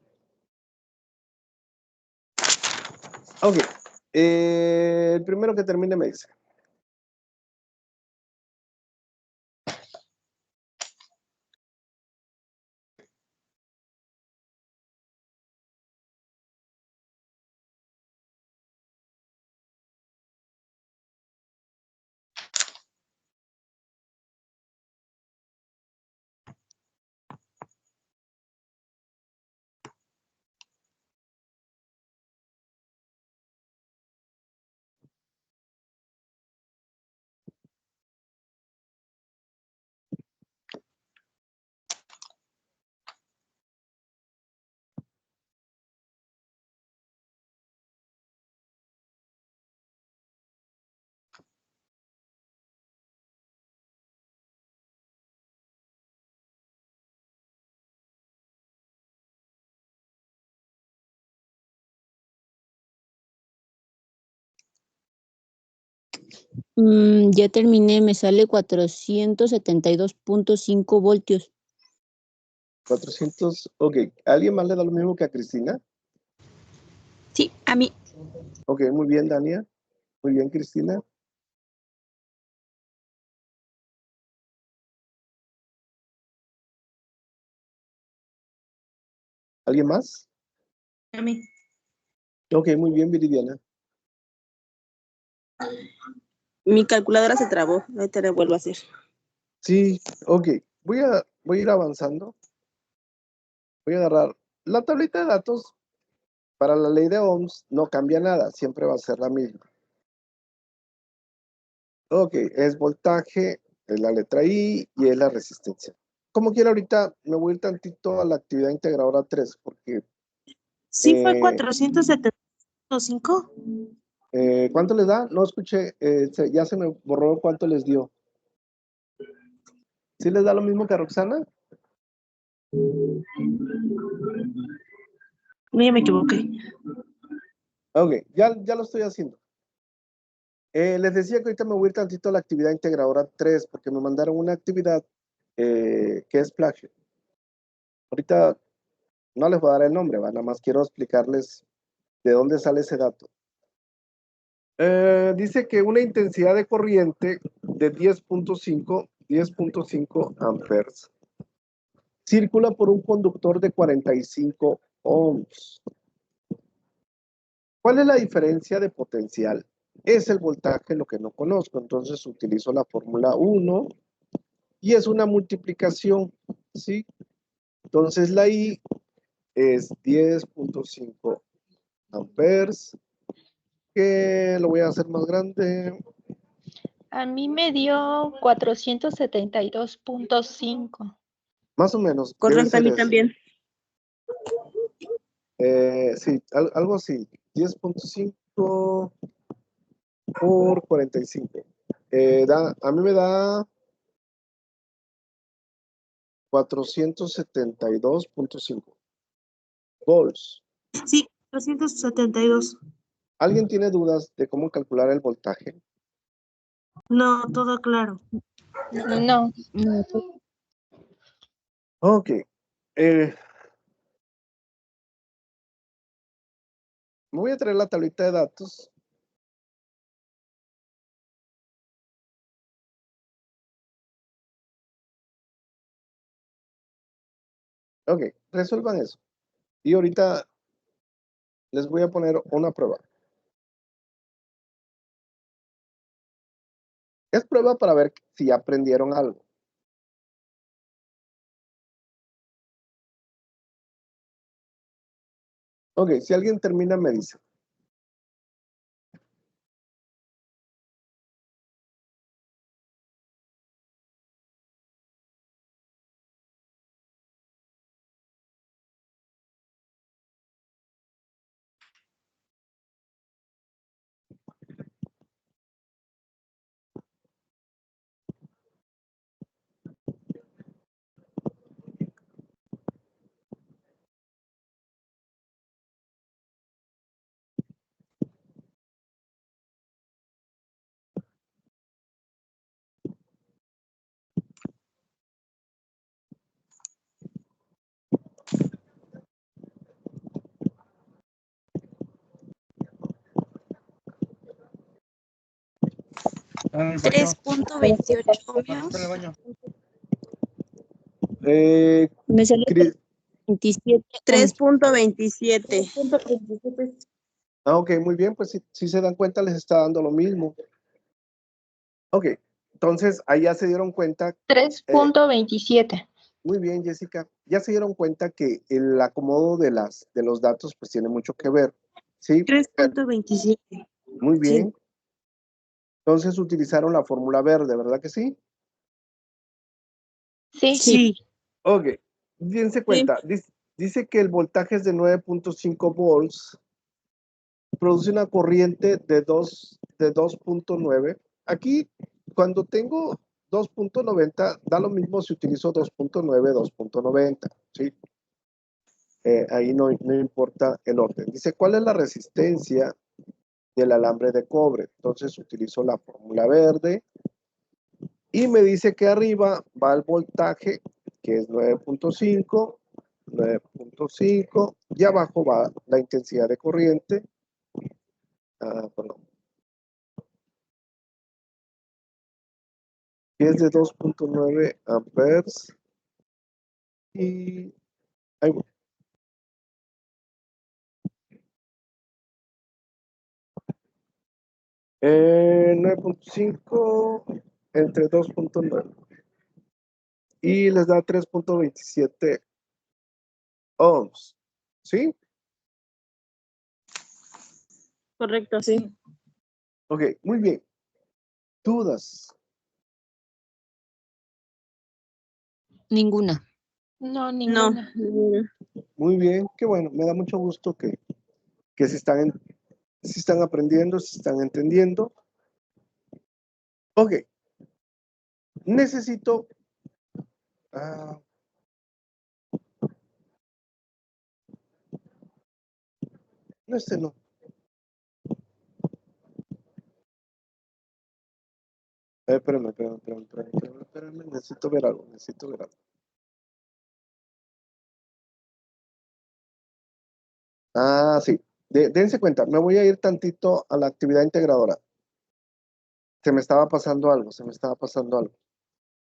Ok, el primero que termine me dice. Ya terminé, me sale 472.5 voltios. 400, ok. ¿Alguien más le da lo mismo que a Cristina? Sí, a mí. Ok, muy bien, Dania. Muy bien, Cristina. ¿Alguien más? A mí. Ok, muy bien, Viridiana. Mi calculadora se trabó. Ahorita la vuelvo a hacer. Sí, ok. Voy a ir avanzando. Voy a agarrar la tablita de datos. Para la ley de Ohms no cambia nada, siempre va a ser la misma. Ok, es voltaje, es la letra I y es la resistencia. Como quiera, ahorita me voy a ir tantito a la actividad integradora 3, porque... ¿Sí fue 475? ¿Cuánto les da? No escuché, ya se me borró cuánto les dio. ¿Sí les da lo mismo que a Roxana? No, ya me equivoqué. Ok, ya lo estoy haciendo. Les decía que ahorita me voy a ir tantito a la actividad integradora 3, porque me mandaron una actividad que es plagio. Ahorita no les voy a dar el nombre, nada más quiero explicarles de dónde sale ese dato. Dice que una intensidad de corriente de 10.5 amperes circula por un conductor de 45 ohms. ¿Cuál es la diferencia de potencial? Es el voltaje lo que no conozco, entonces utilizo la fórmula 1 y es una multiplicación, ¿sí? Entonces la I es 10.5 amperes, que lo voy a hacer más grande. A mí me dio 472.5. Más o menos. Debe Correcto, a ser mí eso. también. Sí, algo así. 10.5 por 45. A mí me da 472.5 volts. Sí, 272. ¿Alguien tiene dudas de cómo calcular el voltaje? No, todo claro. No. Ok. Me voy a traer la tablita de datos. Ok, resuelvan eso. Y ahorita les voy a poner una prueba. Es prueba para ver si aprendieron algo. Ok, si alguien termina, me dice. En el baño. 3.28 ohmios. En el baño. Me salió Cris- 27. 3.27. Ok, muy bien, pues si se dan cuenta, les está dando lo mismo. Ok, entonces ahí ya se dieron cuenta. 3.27. Muy bien, Jessica. Ya se dieron cuenta que el acomodo de los datos pues tiene mucho que ver. ¿Sí? 3.27. Muy bien. Entonces utilizaron la fórmula verde, ¿verdad que sí? Sí. Sí. Ok. Dense cuenta. Dice que el voltaje es de 9.5 volts. Produce una corriente de 2.9. Aquí, cuando tengo 2.90, da lo mismo si utilizo 2.9, 2.90, ¿sí? Ahí no importa el orden. Dice, ¿cuál es la resistencia del alambre de cobre? Entonces utilizo la fórmula verde y me dice que arriba va el voltaje, que es 9.5, 9.5, y abajo va la intensidad de corriente. Perdón. Que es de 2.9 amperes. Y ahí voy. Eh, 9.5 entre 2.9. Y les da 3.27 ohms. ¿Sí? Correcto, sí. Ok, muy bien. ¿Dudas? Ninguna. No, No. ninguna. Muy bien, qué bueno. Me da mucho gusto que se están aprendiendo, se están entendiendo. Ok. Necesito... no, este no. Espérame. Necesito ver algo. Sí. Dense cuenta, me voy a ir tantito a la actividad integradora. Se me estaba pasando algo.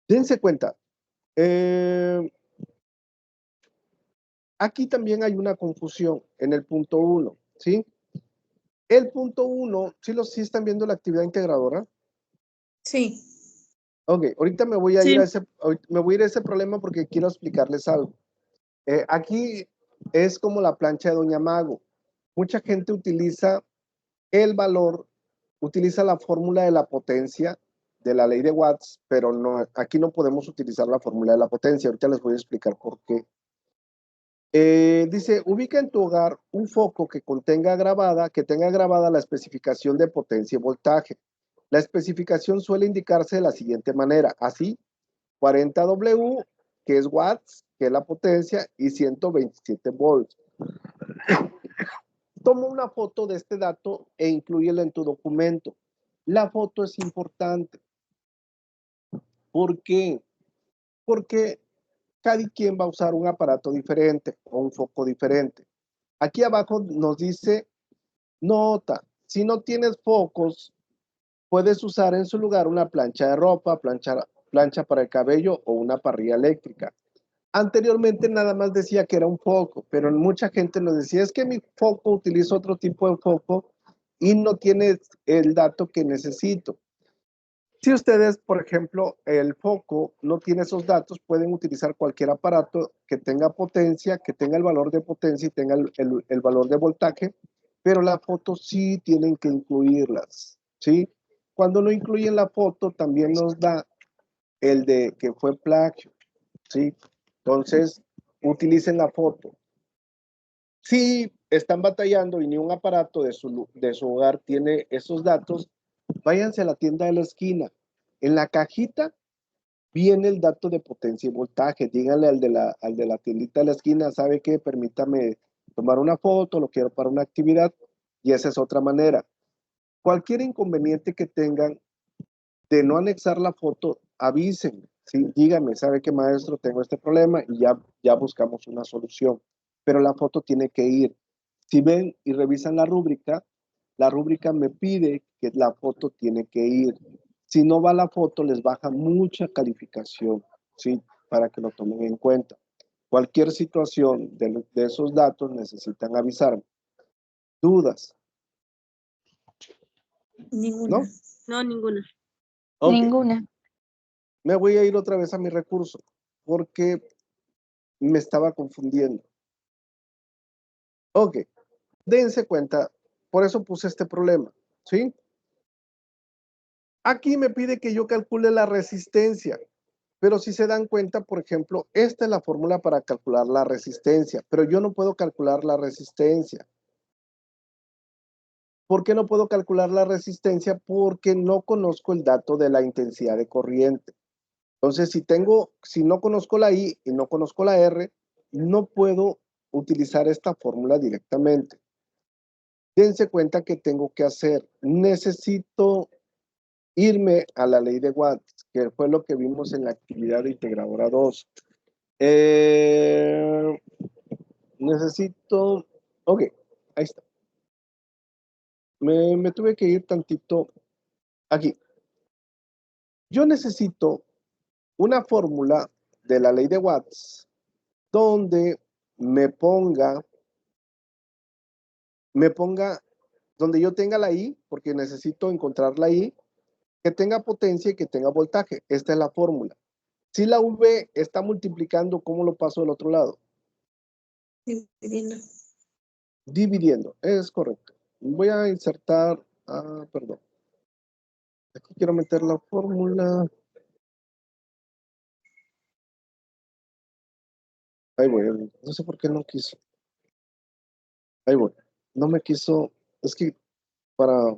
Dense cuenta. Aquí también hay una confusión en el punto 1, ¿sí? El punto 1, ¿sí están viendo la actividad integradora? Sí. Ok, ahorita me voy a Sí. ir a ese problema porque quiero explicarles algo. Aquí es como la plancha de Doña Mago. Mucha gente utiliza el valor, utiliza la fórmula de la potencia de la ley de Watts, pero no, aquí no podemos utilizar la fórmula de la potencia. Ahorita les voy a explicar por qué. Dice, ubica en tu hogar un foco que tenga grabada la especificación de potencia y voltaje. La especificación suele indicarse de la siguiente manera, así, 40 W, que es watts, que es la potencia, y 127 volts. Toma una foto de este dato e inclúyela en tu documento. La foto es importante. ¿Por qué? Porque cada quien va a usar un aparato diferente o un foco diferente. Aquí abajo nos dice, nota, si no tienes focos, puedes usar en su lugar una plancha de ropa, plancha para el cabello o una parrilla eléctrica. Anteriormente nada más decía que era un foco, pero mucha gente nos decía, es que mi foco utiliza otro tipo de foco y no tiene el dato que necesito. Si ustedes, por ejemplo, el foco no tiene esos datos, pueden utilizar cualquier aparato que tenga potencia, que tenga el valor de potencia y tenga el valor de voltaje, pero la foto sí tienen que incluirlas, ¿sí? Cuando no incluyen la foto, también nos da el de que fue plagio, ¿sí? Entonces, utilicen la foto. Si están batallando y ni un aparato de su hogar tiene esos datos, váyanse a la tienda de la esquina. En la cajita viene el dato de potencia y voltaje. Díganle al de la tiendita de la esquina, ¿sabe qué? Permítame tomar una foto, lo quiero para una actividad. Y esa es otra manera. Cualquier inconveniente que tengan de no anexar la foto, avisen. ¿Sí? Díganme, ¿sabe qué, maestro? Tengo este problema y ya buscamos una solución. Pero la foto tiene que ir. Si ven y revisan la rúbrica me pide que la foto tiene que ir. Si no va la foto, les baja mucha calificación, ¿sí? Para que lo tomen en cuenta. Cualquier situación de esos datos necesitan avisarme. ¿Dudas? Ninguna. ¿No? No, ninguna. Ok. Ninguna. Me voy a ir otra vez a mi recurso porque me estaba confundiendo. Ok. Dense cuenta, por eso puse este problema, ¿sí? Aquí me pide que yo calcule la resistencia, pero si se dan cuenta, por ejemplo, esta es la fórmula para calcular la resistencia, pero yo no puedo calcular la resistencia. ¿Por qué no puedo calcular la resistencia? Porque no conozco el dato de la intensidad de corriente. Entonces, si no conozco la I y no conozco la R, no puedo utilizar esta fórmula directamente. Dense cuenta que tengo que hacer. Necesito irme a la ley de Watts, que fue lo que vimos en la actividad de integradora 2. Necesito, ok, ahí está. Me tuve que ir tantito aquí. Yo necesito una fórmula de la ley de Watts donde me ponga, donde yo tenga la I, porque necesito encontrar la I, que tenga potencia y que tenga voltaje. Esta es la fórmula. Si la V está multiplicando, ¿cómo lo paso del otro lado? Dividiendo. Dividiendo, es correcto. Voy a insertar, perdón. Aquí quiero meter la fórmula. Ahí voy, no sé por qué no quiso. Ahí voy. No me quiso, es que para...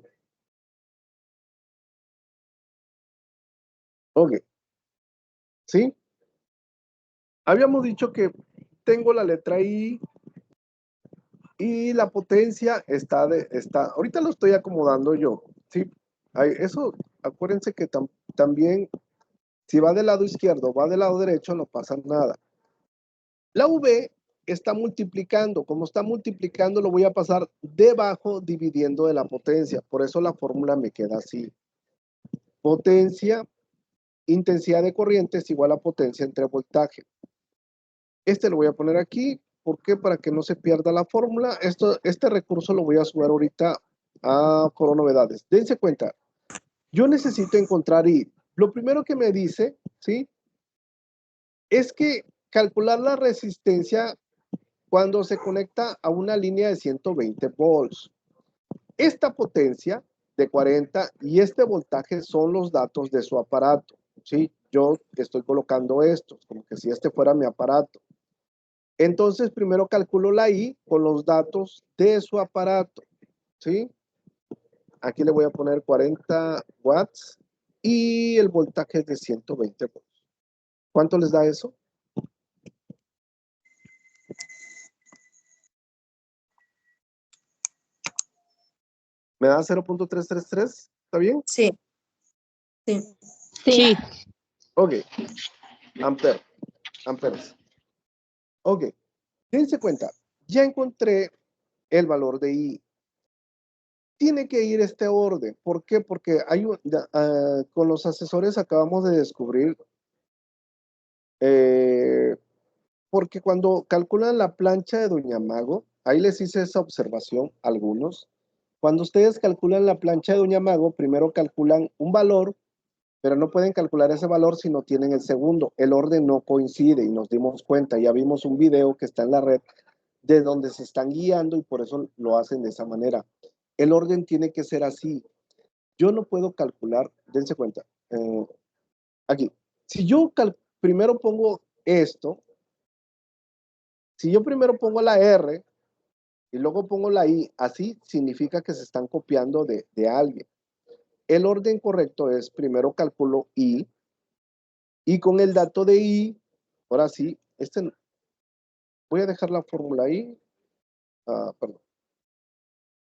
Ok. ¿Sí? Habíamos dicho que tengo la letra I y la potencia está, ahorita lo estoy acomodando yo, ¿sí? Eso, acuérdense que también, si va del lado izquierdo o va del lado derecho, no pasa nada. La V está multiplicando. Como está multiplicando, lo voy a pasar debajo dividiendo de la potencia. Por eso la fórmula me queda así. Potencia, intensidad de corriente es igual a potencia entre voltaje. Este lo voy a poner aquí. ¿Por qué? Para que no se pierda la fórmula. Este recurso lo voy a subir ahorita a Foro Novedades. Dense cuenta. Yo necesito encontrar I. Lo primero que me dice, ¿sí? Es que calcular la resistencia cuando se conecta a una línea de 120 volts. Esta potencia de 40 y este voltaje son los datos de su aparato, ¿sí? Yo estoy colocando estos, como que si este fuera mi aparato. Entonces, primero calculo la I con los datos de su aparato, ¿sí? Aquí le voy a poner 40 watts y el voltaje es de 120 volts. ¿Cuánto les da eso? ¿Me da 0.333? ¿Está bien? Sí. Sí. Sí. Ok. Amperes. Ok. Dense cuenta. Ya encontré el valor de I. Tiene que ir este orden. ¿Por qué? Porque hay con los asesores acabamos de descubrir porque cuando calculan la plancha de Doña Mago, ahí les hice esa observación a algunos. Cuando ustedes calculan la plancha de Doña Mago, primero calculan un valor, pero no pueden calcular ese valor si no tienen el segundo. El orden no coincide y nos dimos cuenta. Ya vimos un video que está en la red de donde se están guiando y por eso lo hacen de esa manera. El orden tiene que ser así. Yo no puedo calcular, dense cuenta, aquí, si yo primero pongo esto, si yo primero pongo la R y luego pongo la I, así significa que se están copiando de alguien. El orden correcto es primero calculo I y con el dato de I, ahora sí, voy a dejar la fórmula ahí, perdón.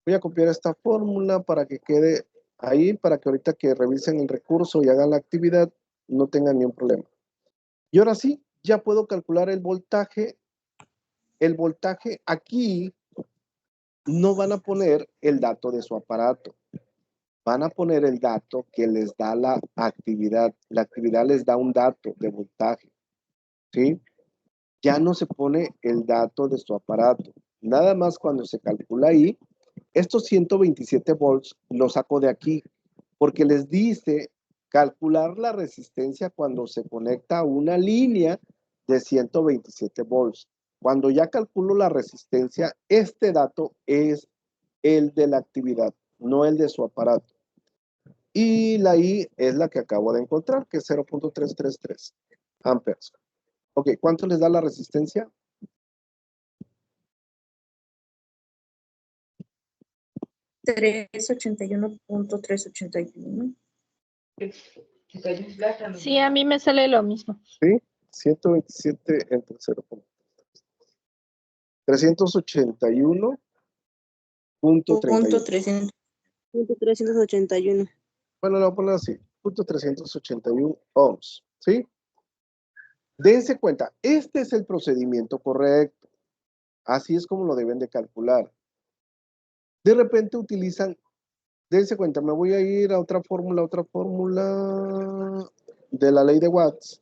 Voy a copiar esta fórmula para que quede ahí, para que ahorita que revisen el recurso y hagan la actividad, no tengan ni un problema. Y ahora sí, ya puedo calcular el voltaje. El voltaje aquí no van a poner el dato de su aparato. Van a poner el dato que les da la actividad. La actividad les da un dato de voltaje. ¿Sí? Ya no se pone el dato de su aparato. Nada más cuando se calcula ahí, estos 127 volts los saco de aquí, porque les dice calcular la resistencia cuando se conecta a una línea de 127 volts. Cuando ya calculo la resistencia, este dato es el de la actividad, no el de su aparato. Y la I es la que acabo de encontrar, que es 0.333 amperes. Ok, ¿cuánto les da la resistencia? $381.381. Sí, a mí me sale lo mismo. Sí, 127 entre 0.3. 381.31. Punto 300. 381. Bueno, lo voy a poner así, punto 381 ohms, ¿sí? Dense cuenta, este es el procedimiento correcto. Así es como lo deben de calcular. De repente utilizan, dense cuenta, me voy a ir a otra fórmula de la ley de Watts.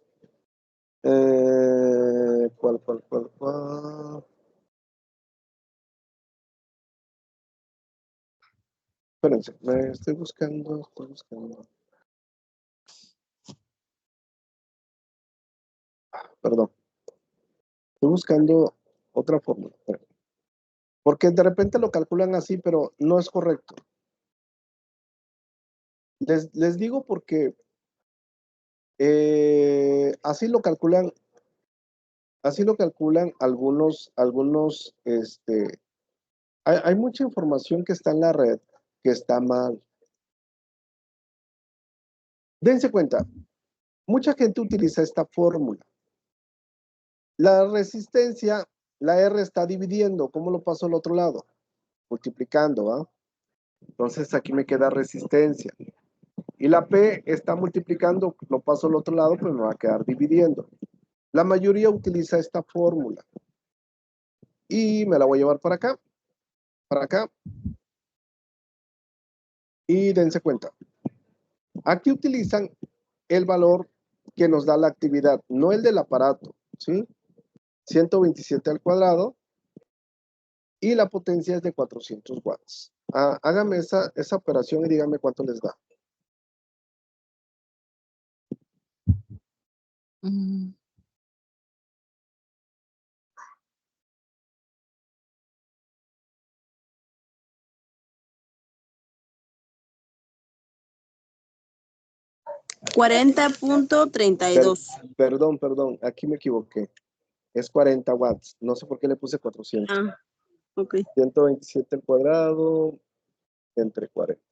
¿Cuál? Espérense, me estoy buscando. Perdón. Estoy buscando otra fórmula. Porque de repente lo calculan así, pero no es correcto. Les digo porque así lo calculan algunos, hay mucha información que está en la red que está mal. Dense cuenta, mucha gente utiliza esta fórmula. La resistencia, la R está dividiendo. ¿Cómo lo paso al otro lado? Multiplicando, ¿ah? Entonces aquí me queda resistencia. Y la P está multiplicando, lo paso al otro lado, pues me va a quedar dividiendo. La mayoría utiliza esta fórmula. Y me la voy a llevar para acá. Y dense cuenta. Aquí utilizan el valor que nos da la actividad, no el del aparato, ¿sí? 127 al cuadrado. Y la potencia es de 400 watts. Hágame esa operación y dígame cuánto les da. Mm, 40.32. Perdón, aquí me equivoqué. Es 40 watts. No sé por qué le puse 400. Ah, ok. 127 al cuadrado entre 40.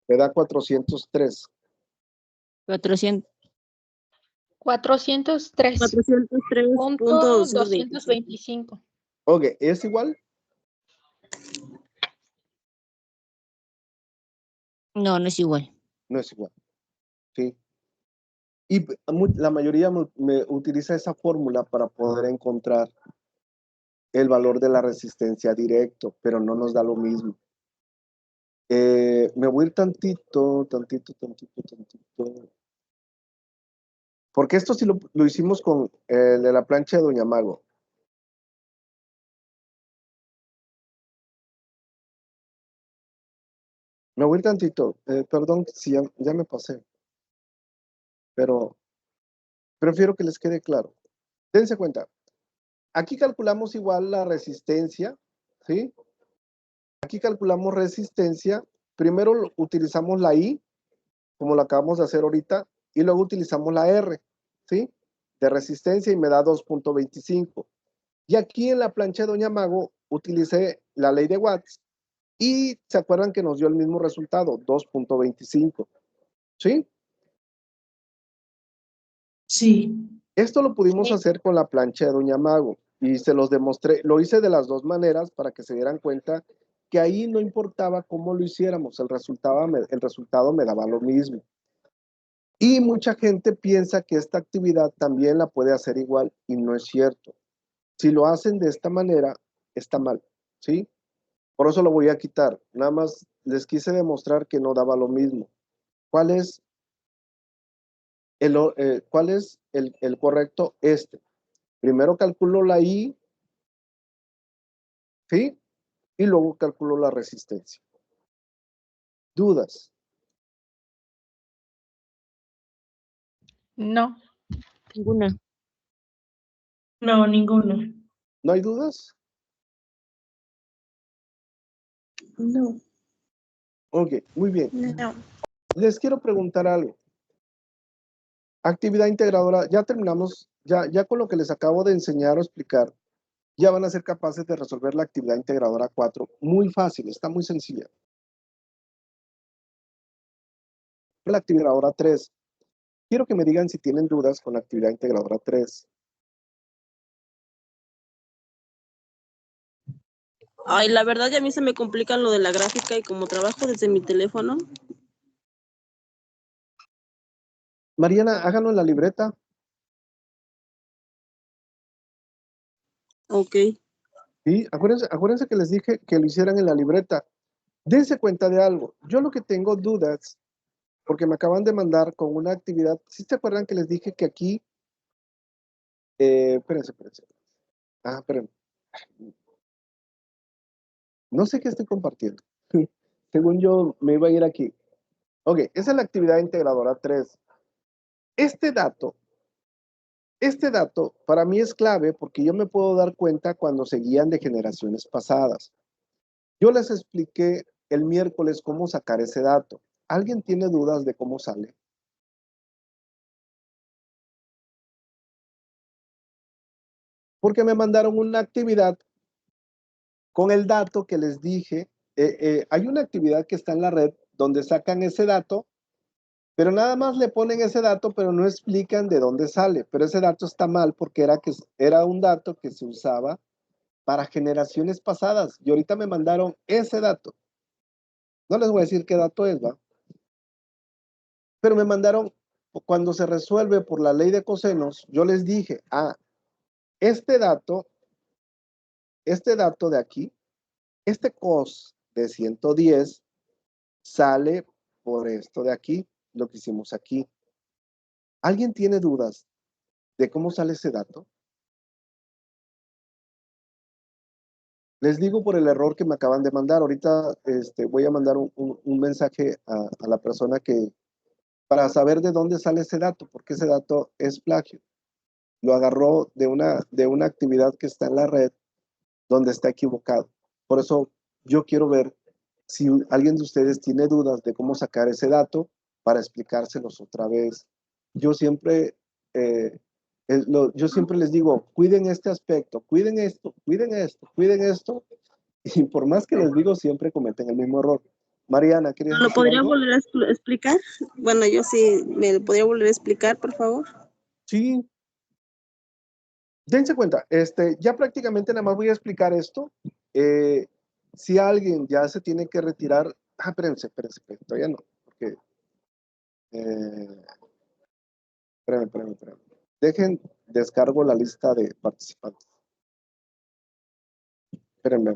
Me da 403. 400. 403 punto 403.225. 225. Ok, ¿es igual? No, no es igual. No es igual. Sí. Y la mayoría me utiliza esa fórmula para poder encontrar el valor de la resistencia directo, pero no nos da lo mismo. Me voy a ir tantito. Porque esto sí lo hicimos con el de la plancha de Doña Mago. Me voy a ir tantito. Perdón si ya me pasé. Pero prefiero que les quede claro. Dense cuenta. Aquí calculamos igual la resistencia, ¿sí? Aquí calculamos resistencia. Primero utilizamos la I, como lo acabamos de hacer ahorita, y luego utilizamos la R, ¿sí? De resistencia y me da 2.25. Y aquí en la plancha de Doña Mago utilicé la ley de Watts y se acuerdan que nos dio el mismo resultado, 2.25, ¿sí? Sí. Esto lo pudimos Sí. hacer con la plancha de Doña Mago y se los demostré, lo hice de las dos maneras para que se dieran cuenta que ahí no importaba cómo lo hiciéramos, el resultado me daba lo mismo. Y mucha gente piensa que esta actividad también la puede hacer igual y no es cierto. Si lo hacen de esta manera, está mal, ¿sí? Por eso lo voy a quitar. Nada más les quise demostrar que no daba lo mismo. ¿Cuál es el correcto? Primero calculo la I, ¿sí? Y luego calculo la resistencia. ¿Dudas? No. Ninguna. No, ninguna. ¿No hay dudas? No. Ok, muy bien. No. Les quiero preguntar algo. Actividad integradora, ya terminamos, ya con lo que les acabo de enseñar o explicar, ya van a ser capaces de resolver la actividad integradora 4. Muy fácil, está muy sencilla. La actividad integradora 3. Quiero que me digan si tienen dudas con la actividad integradora 3. Ay, la verdad ya a mí se me complican lo de la gráfica y como trabajo desde mi teléfono. Mariana, háganlo en la libreta. Ok. Sí, acuérdense que les dije que lo hicieran en la libreta. Dense cuenta de algo. Yo lo que tengo dudas, porque me acaban de mandar con una actividad. ¿Sí se acuerdan que les dije que aquí? Espérense. Espérenme. No sé qué estoy compartiendo. Según yo, me iba a ir aquí. Ok, esa es la actividad integradora 3. Este dato para mí es clave porque yo me puedo dar cuenta cuando se guían de generaciones pasadas. Yo les expliqué el miércoles cómo sacar ese dato. ¿Alguien tiene dudas de cómo sale? Porque me mandaron una actividad con el dato que les dije. Hay una actividad que está en la red donde sacan ese dato, pero nada más le ponen ese dato, pero no explican de dónde sale. Pero ese dato está mal porque era un dato que se usaba para generaciones pasadas. Y ahorita me mandaron ese dato. No les voy a decir qué dato es, ¿va? Pero me mandaron, cuando se resuelve por la ley de cosenos, yo les dije, este dato de aquí, este cos de 110 sale por esto de aquí, lo que hicimos aquí. ¿Alguien tiene dudas de cómo sale ese dato? Les digo por el error que me acaban de mandar. Ahorita voy a mandar un mensaje a la persona para saber de dónde sale ese dato, porque ese dato es plagio. Lo agarró de una actividad que está en la red donde está equivocado. Por eso yo quiero ver si alguien de ustedes tiene dudas de cómo sacar ese dato para explicárselos otra vez. Yo siempre, yo siempre les digo, cuiden este aspecto, cuiden esto, cuiden esto, cuiden esto, y por más que les digo, siempre cometen el mismo error. Mariana, ¿querías ¿Lo decir podría algo? volver a explicar? Bueno, yo sí, ¿me lo podría volver a explicar, por favor? Sí. Dense cuenta, ya prácticamente nada más voy a explicar esto. Si alguien ya se tiene que retirar, espérense, todavía no, porque, espérenme. Dejen, descargo la lista de participantes. Espérenme.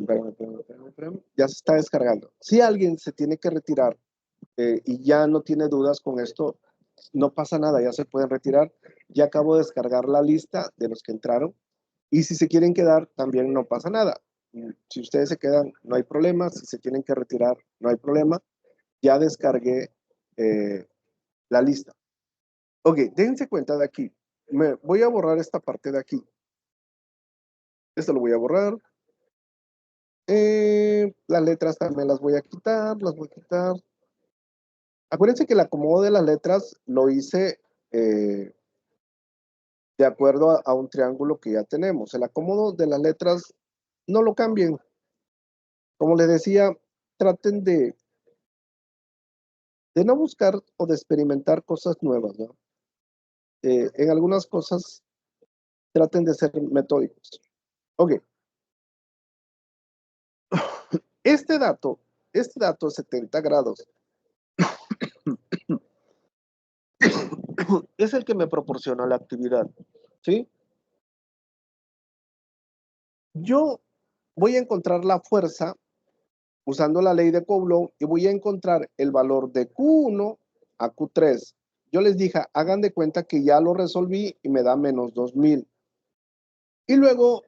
Ya se está descargando. Si alguien se tiene que retirar y ya no tiene dudas con esto, no pasa nada, ya se pueden retirar. Ya acabo de descargar la lista de los que entraron. Y si se quieren quedar, también no pasa nada. Si ustedes se quedan, no hay problema. Si se tienen que retirar, no hay problema. Ya descargué la lista. Ok, dense cuenta de aquí. Voy a borrar esta parte de aquí. Esto lo voy a borrar. Las letras también las voy a quitar, Acuérdense que el acomodo de las letras lo hice de acuerdo a un triángulo que ya tenemos. El acomodo de las letras no lo cambien. Como les decía, traten de no buscar o de experimentar cosas nuevas, ¿no? En algunas cosas traten de ser metódicos. Ok. Este dato es 70 grados. Es el que me proporciona la actividad, ¿sí? Yo voy a encontrar la fuerza usando la ley de Coulomb y voy a encontrar el valor de Q1 a Q3. Yo les dije, hagan de cuenta que ya lo resolví y me da menos 2000. Y luego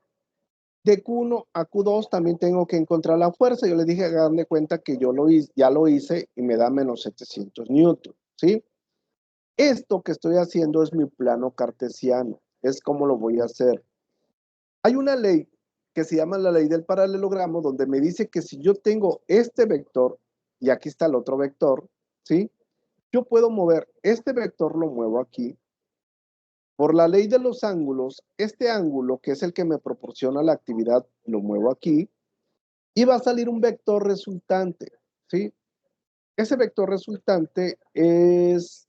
de Q1 a Q2 también tengo que encontrar la fuerza. Yo les dije, hagan de cuenta que yo ya lo hice y me da menos 700 newton, ¿sí? Esto que estoy haciendo es mi plano cartesiano. Es como lo voy a hacer. Hay una ley que se llama la ley del paralelogramo, donde me dice que si yo tengo este vector, y aquí está el otro vector, ¿sí? Yo puedo mover este vector, lo muevo aquí. Por la ley de los ángulos, este ángulo, que es el que me proporciona la actividad, lo muevo aquí, y va a salir un vector resultante, ¿sí? Ese vector resultante es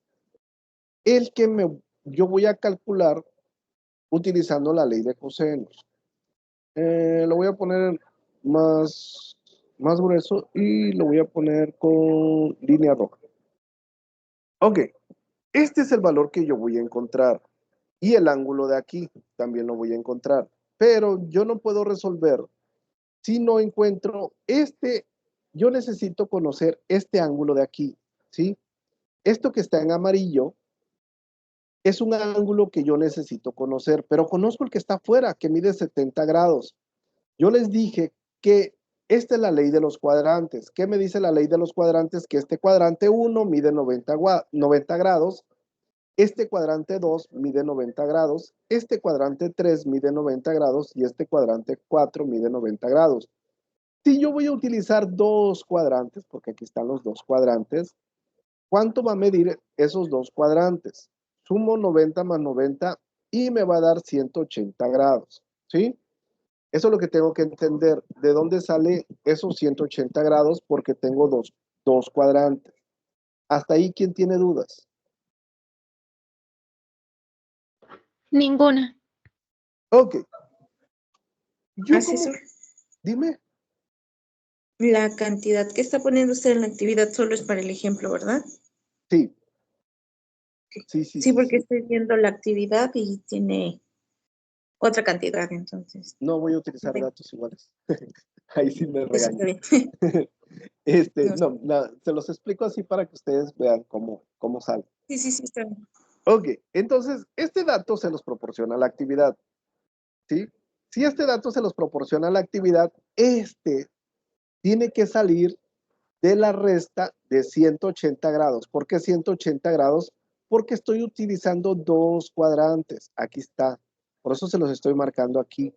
el que yo voy a calcular utilizando la ley de cosenos. Lo voy a poner más grueso y lo voy a poner con línea roja. Ok, este es el valor que yo voy a encontrar. Y el ángulo de aquí también lo voy a encontrar. Pero yo no puedo resolver si no encuentro yo necesito conocer este ángulo de aquí, ¿sí? Esto que está en amarillo es un ángulo que yo necesito conocer, pero conozco el que está afuera, que mide 70 grados. Yo les dije que esta es la ley de los cuadrantes. ¿Qué me dice la ley de los cuadrantes? Que este cuadrante 1 mide 90 grados, este cuadrante 2 mide 90 grados, este cuadrante 3 mide 90 grados y este cuadrante 4 mide 90 grados. Si yo voy a utilizar dos cuadrantes, porque aquí están los dos cuadrantes, ¿cuánto va a medir esos dos cuadrantes? Sumo 90 más 90 y me va a dar 180 grados, ¿sí? Eso es lo que tengo que entender. ¿De dónde sale esos 180 grados? Porque tengo dos cuadrantes. Hasta ahí, ¿quién tiene dudas? Ninguna. Ok. Asesor, Dime. la cantidad que está poniendo usted en la actividad solo es para el ejemplo, ¿verdad? Sí. Sí, porque estoy viendo la actividad y tiene otra cantidad, entonces. No voy a utilizar datos iguales. Ahí sí me Eso está regaño. bien. Se los explico así para que ustedes vean cómo sale. Sí, está bien. Ok, entonces, este dato se los proporciona la actividad, ¿sí? Si este dato se los proporciona la actividad, tiene que salir de la resta de 180 grados. ¿Por qué 180 grados? Porque estoy utilizando dos cuadrantes. Aquí está. Por eso se los estoy marcando aquí.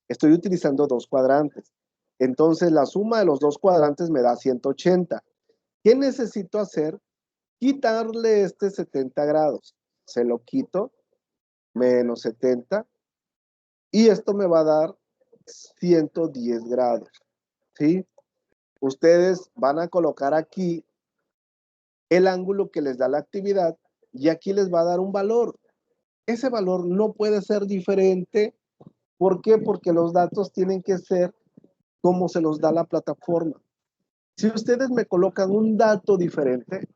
Estoy utilizando dos cuadrantes. Entonces, la suma de los dos cuadrantes me da 180. ¿Qué necesito hacer? Quitarle este 70 grados. Se lo quito, menos 70. Y esto me va a dar 110 grados. ¿Sí? Ustedes van a colocar aquí el ángulo que les da la actividad y aquí les va a dar un valor. Ese valor no puede ser diferente. ¿Por qué? Porque los datos tienen que ser como se los da la plataforma. Si ustedes me colocan un dato diferente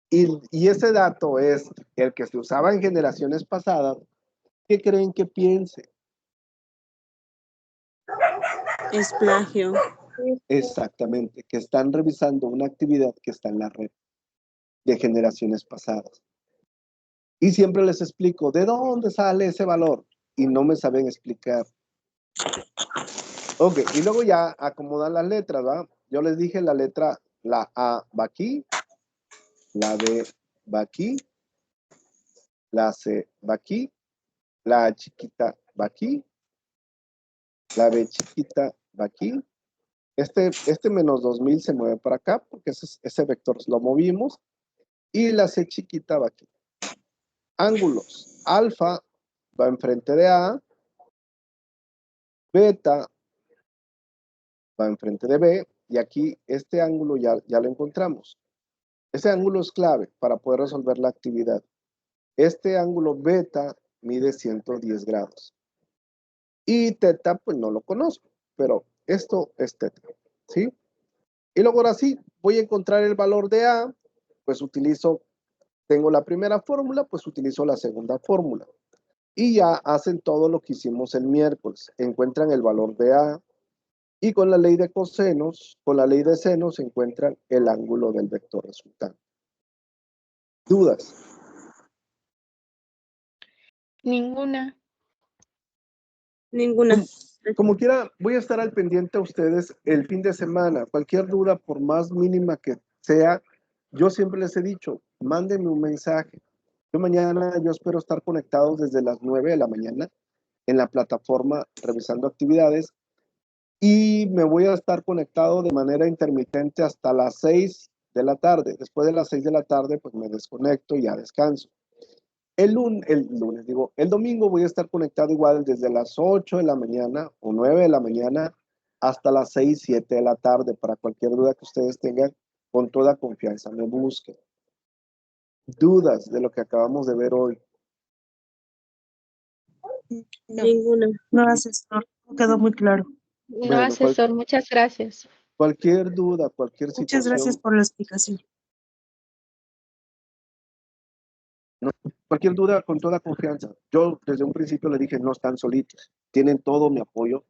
y ese dato es el que se usaba en generaciones pasadas, ¿qué creen que piense? Es plagio. Exactamente, que están revisando una actividad que está en la red de generaciones pasadas. Y siempre les explico, ¿de dónde sale ese valor? Y no me saben explicar. Ok, y luego ya acomodan las letras, ¿va? Yo les dije la letra, la A va aquí, la B va aquí, la C va aquí, la A chiquita va aquí, la B chiquita va aquí. Este menos 2000 se mueve para acá porque ese vector lo movimos. Y la C chiquita va aquí. Ángulos. Alfa va enfrente de A. Beta va enfrente de B. Y aquí este ángulo ya lo encontramos. Ese ángulo es clave para poder resolver la actividad. Este ángulo beta mide 110 grados. Y teta, pues no lo conozco, pero esto es teta, ¿sí? Y luego ahora sí, voy a encontrar el valor de A, pues tengo la primera fórmula, pues utilizo la segunda fórmula. Y ya hacen todo lo que hicimos el miércoles. Encuentran el valor de A y con la ley de cosenos, con la ley de senos, encuentran el ángulo del vector resultante. ¿Dudas? Ninguna. Ninguna. Como quiera, voy a estar al pendiente a ustedes el fin de semana. Cualquier duda, por más mínima que sea, yo siempre les he dicho, mándenme un mensaje. Yo espero estar conectado desde las 9 de la mañana en la plataforma revisando actividades y me voy a estar conectado de manera intermitente hasta las 6 de la tarde. Después de las 6 de la tarde, pues me desconecto y ya descanso. El domingo voy a estar conectado igual desde las 8 de la mañana o 9 de la mañana hasta las 6, 7 de la tarde. Para cualquier duda que ustedes tengan, con toda confianza me busquen. Dudas de lo que acabamos de ver hoy. Ninguna. No, asesor, no quedó muy claro. No, Bueno, asesor, muchas gracias. Cualquier duda, cualquier Muchas gracias situación, por la explicación. cualquier duda con toda confianza. Yo desde un principio le dije, no están solitos, tienen todo mi apoyo.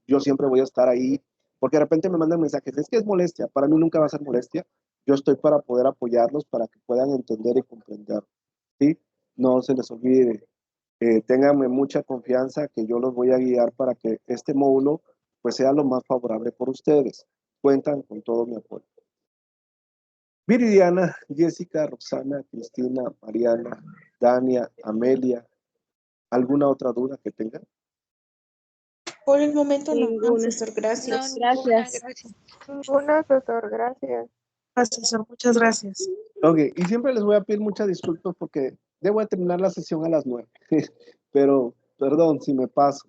Yo siempre voy a estar ahí, porque de repente me mandan mensajes, es que es molestia, para mí nunca va a ser molestia. Yo estoy para poder apoyarlos, para que puedan entender y comprender, ¿sí? No se les olvide, ténganme mucha confianza que yo los voy a guiar para que este módulo pues sea lo más favorable por ustedes. Cuentan con todo mi apoyo. Viridiana, Jessica, Roxana, Cristina, Mariana, Dania, Amelia, ¿alguna otra duda que tengan? Por el momento no, Ninguna. asesor, gracias. Gracias. Ninguna, doctor, gracias. Asesor, muchas gracias. Ok, y siempre les voy a pedir muchas disculpas porque debo de terminar la sesión a las 9. Pero, perdón si me paso.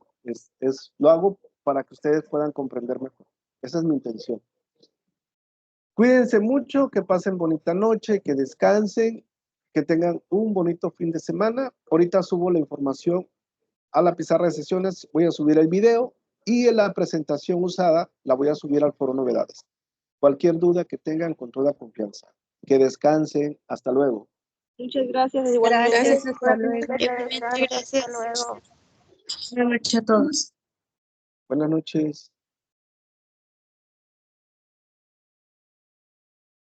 Lo hago para que ustedes puedan comprender mejor. Esa es mi intención. Cuídense mucho, que pasen bonita noche, que descansen, que tengan un bonito fin de semana. Ahorita subo la información a la pizarra de sesiones, voy a subir el video y en la presentación usada la voy a subir al foro novedades. Cualquier duda que tengan, con toda confianza. Que descansen. Hasta luego. Muchas gracias. Igualmente. Gracias, hasta luego. Gracias, hasta luego. Buenas noches a todos. Buenas noches.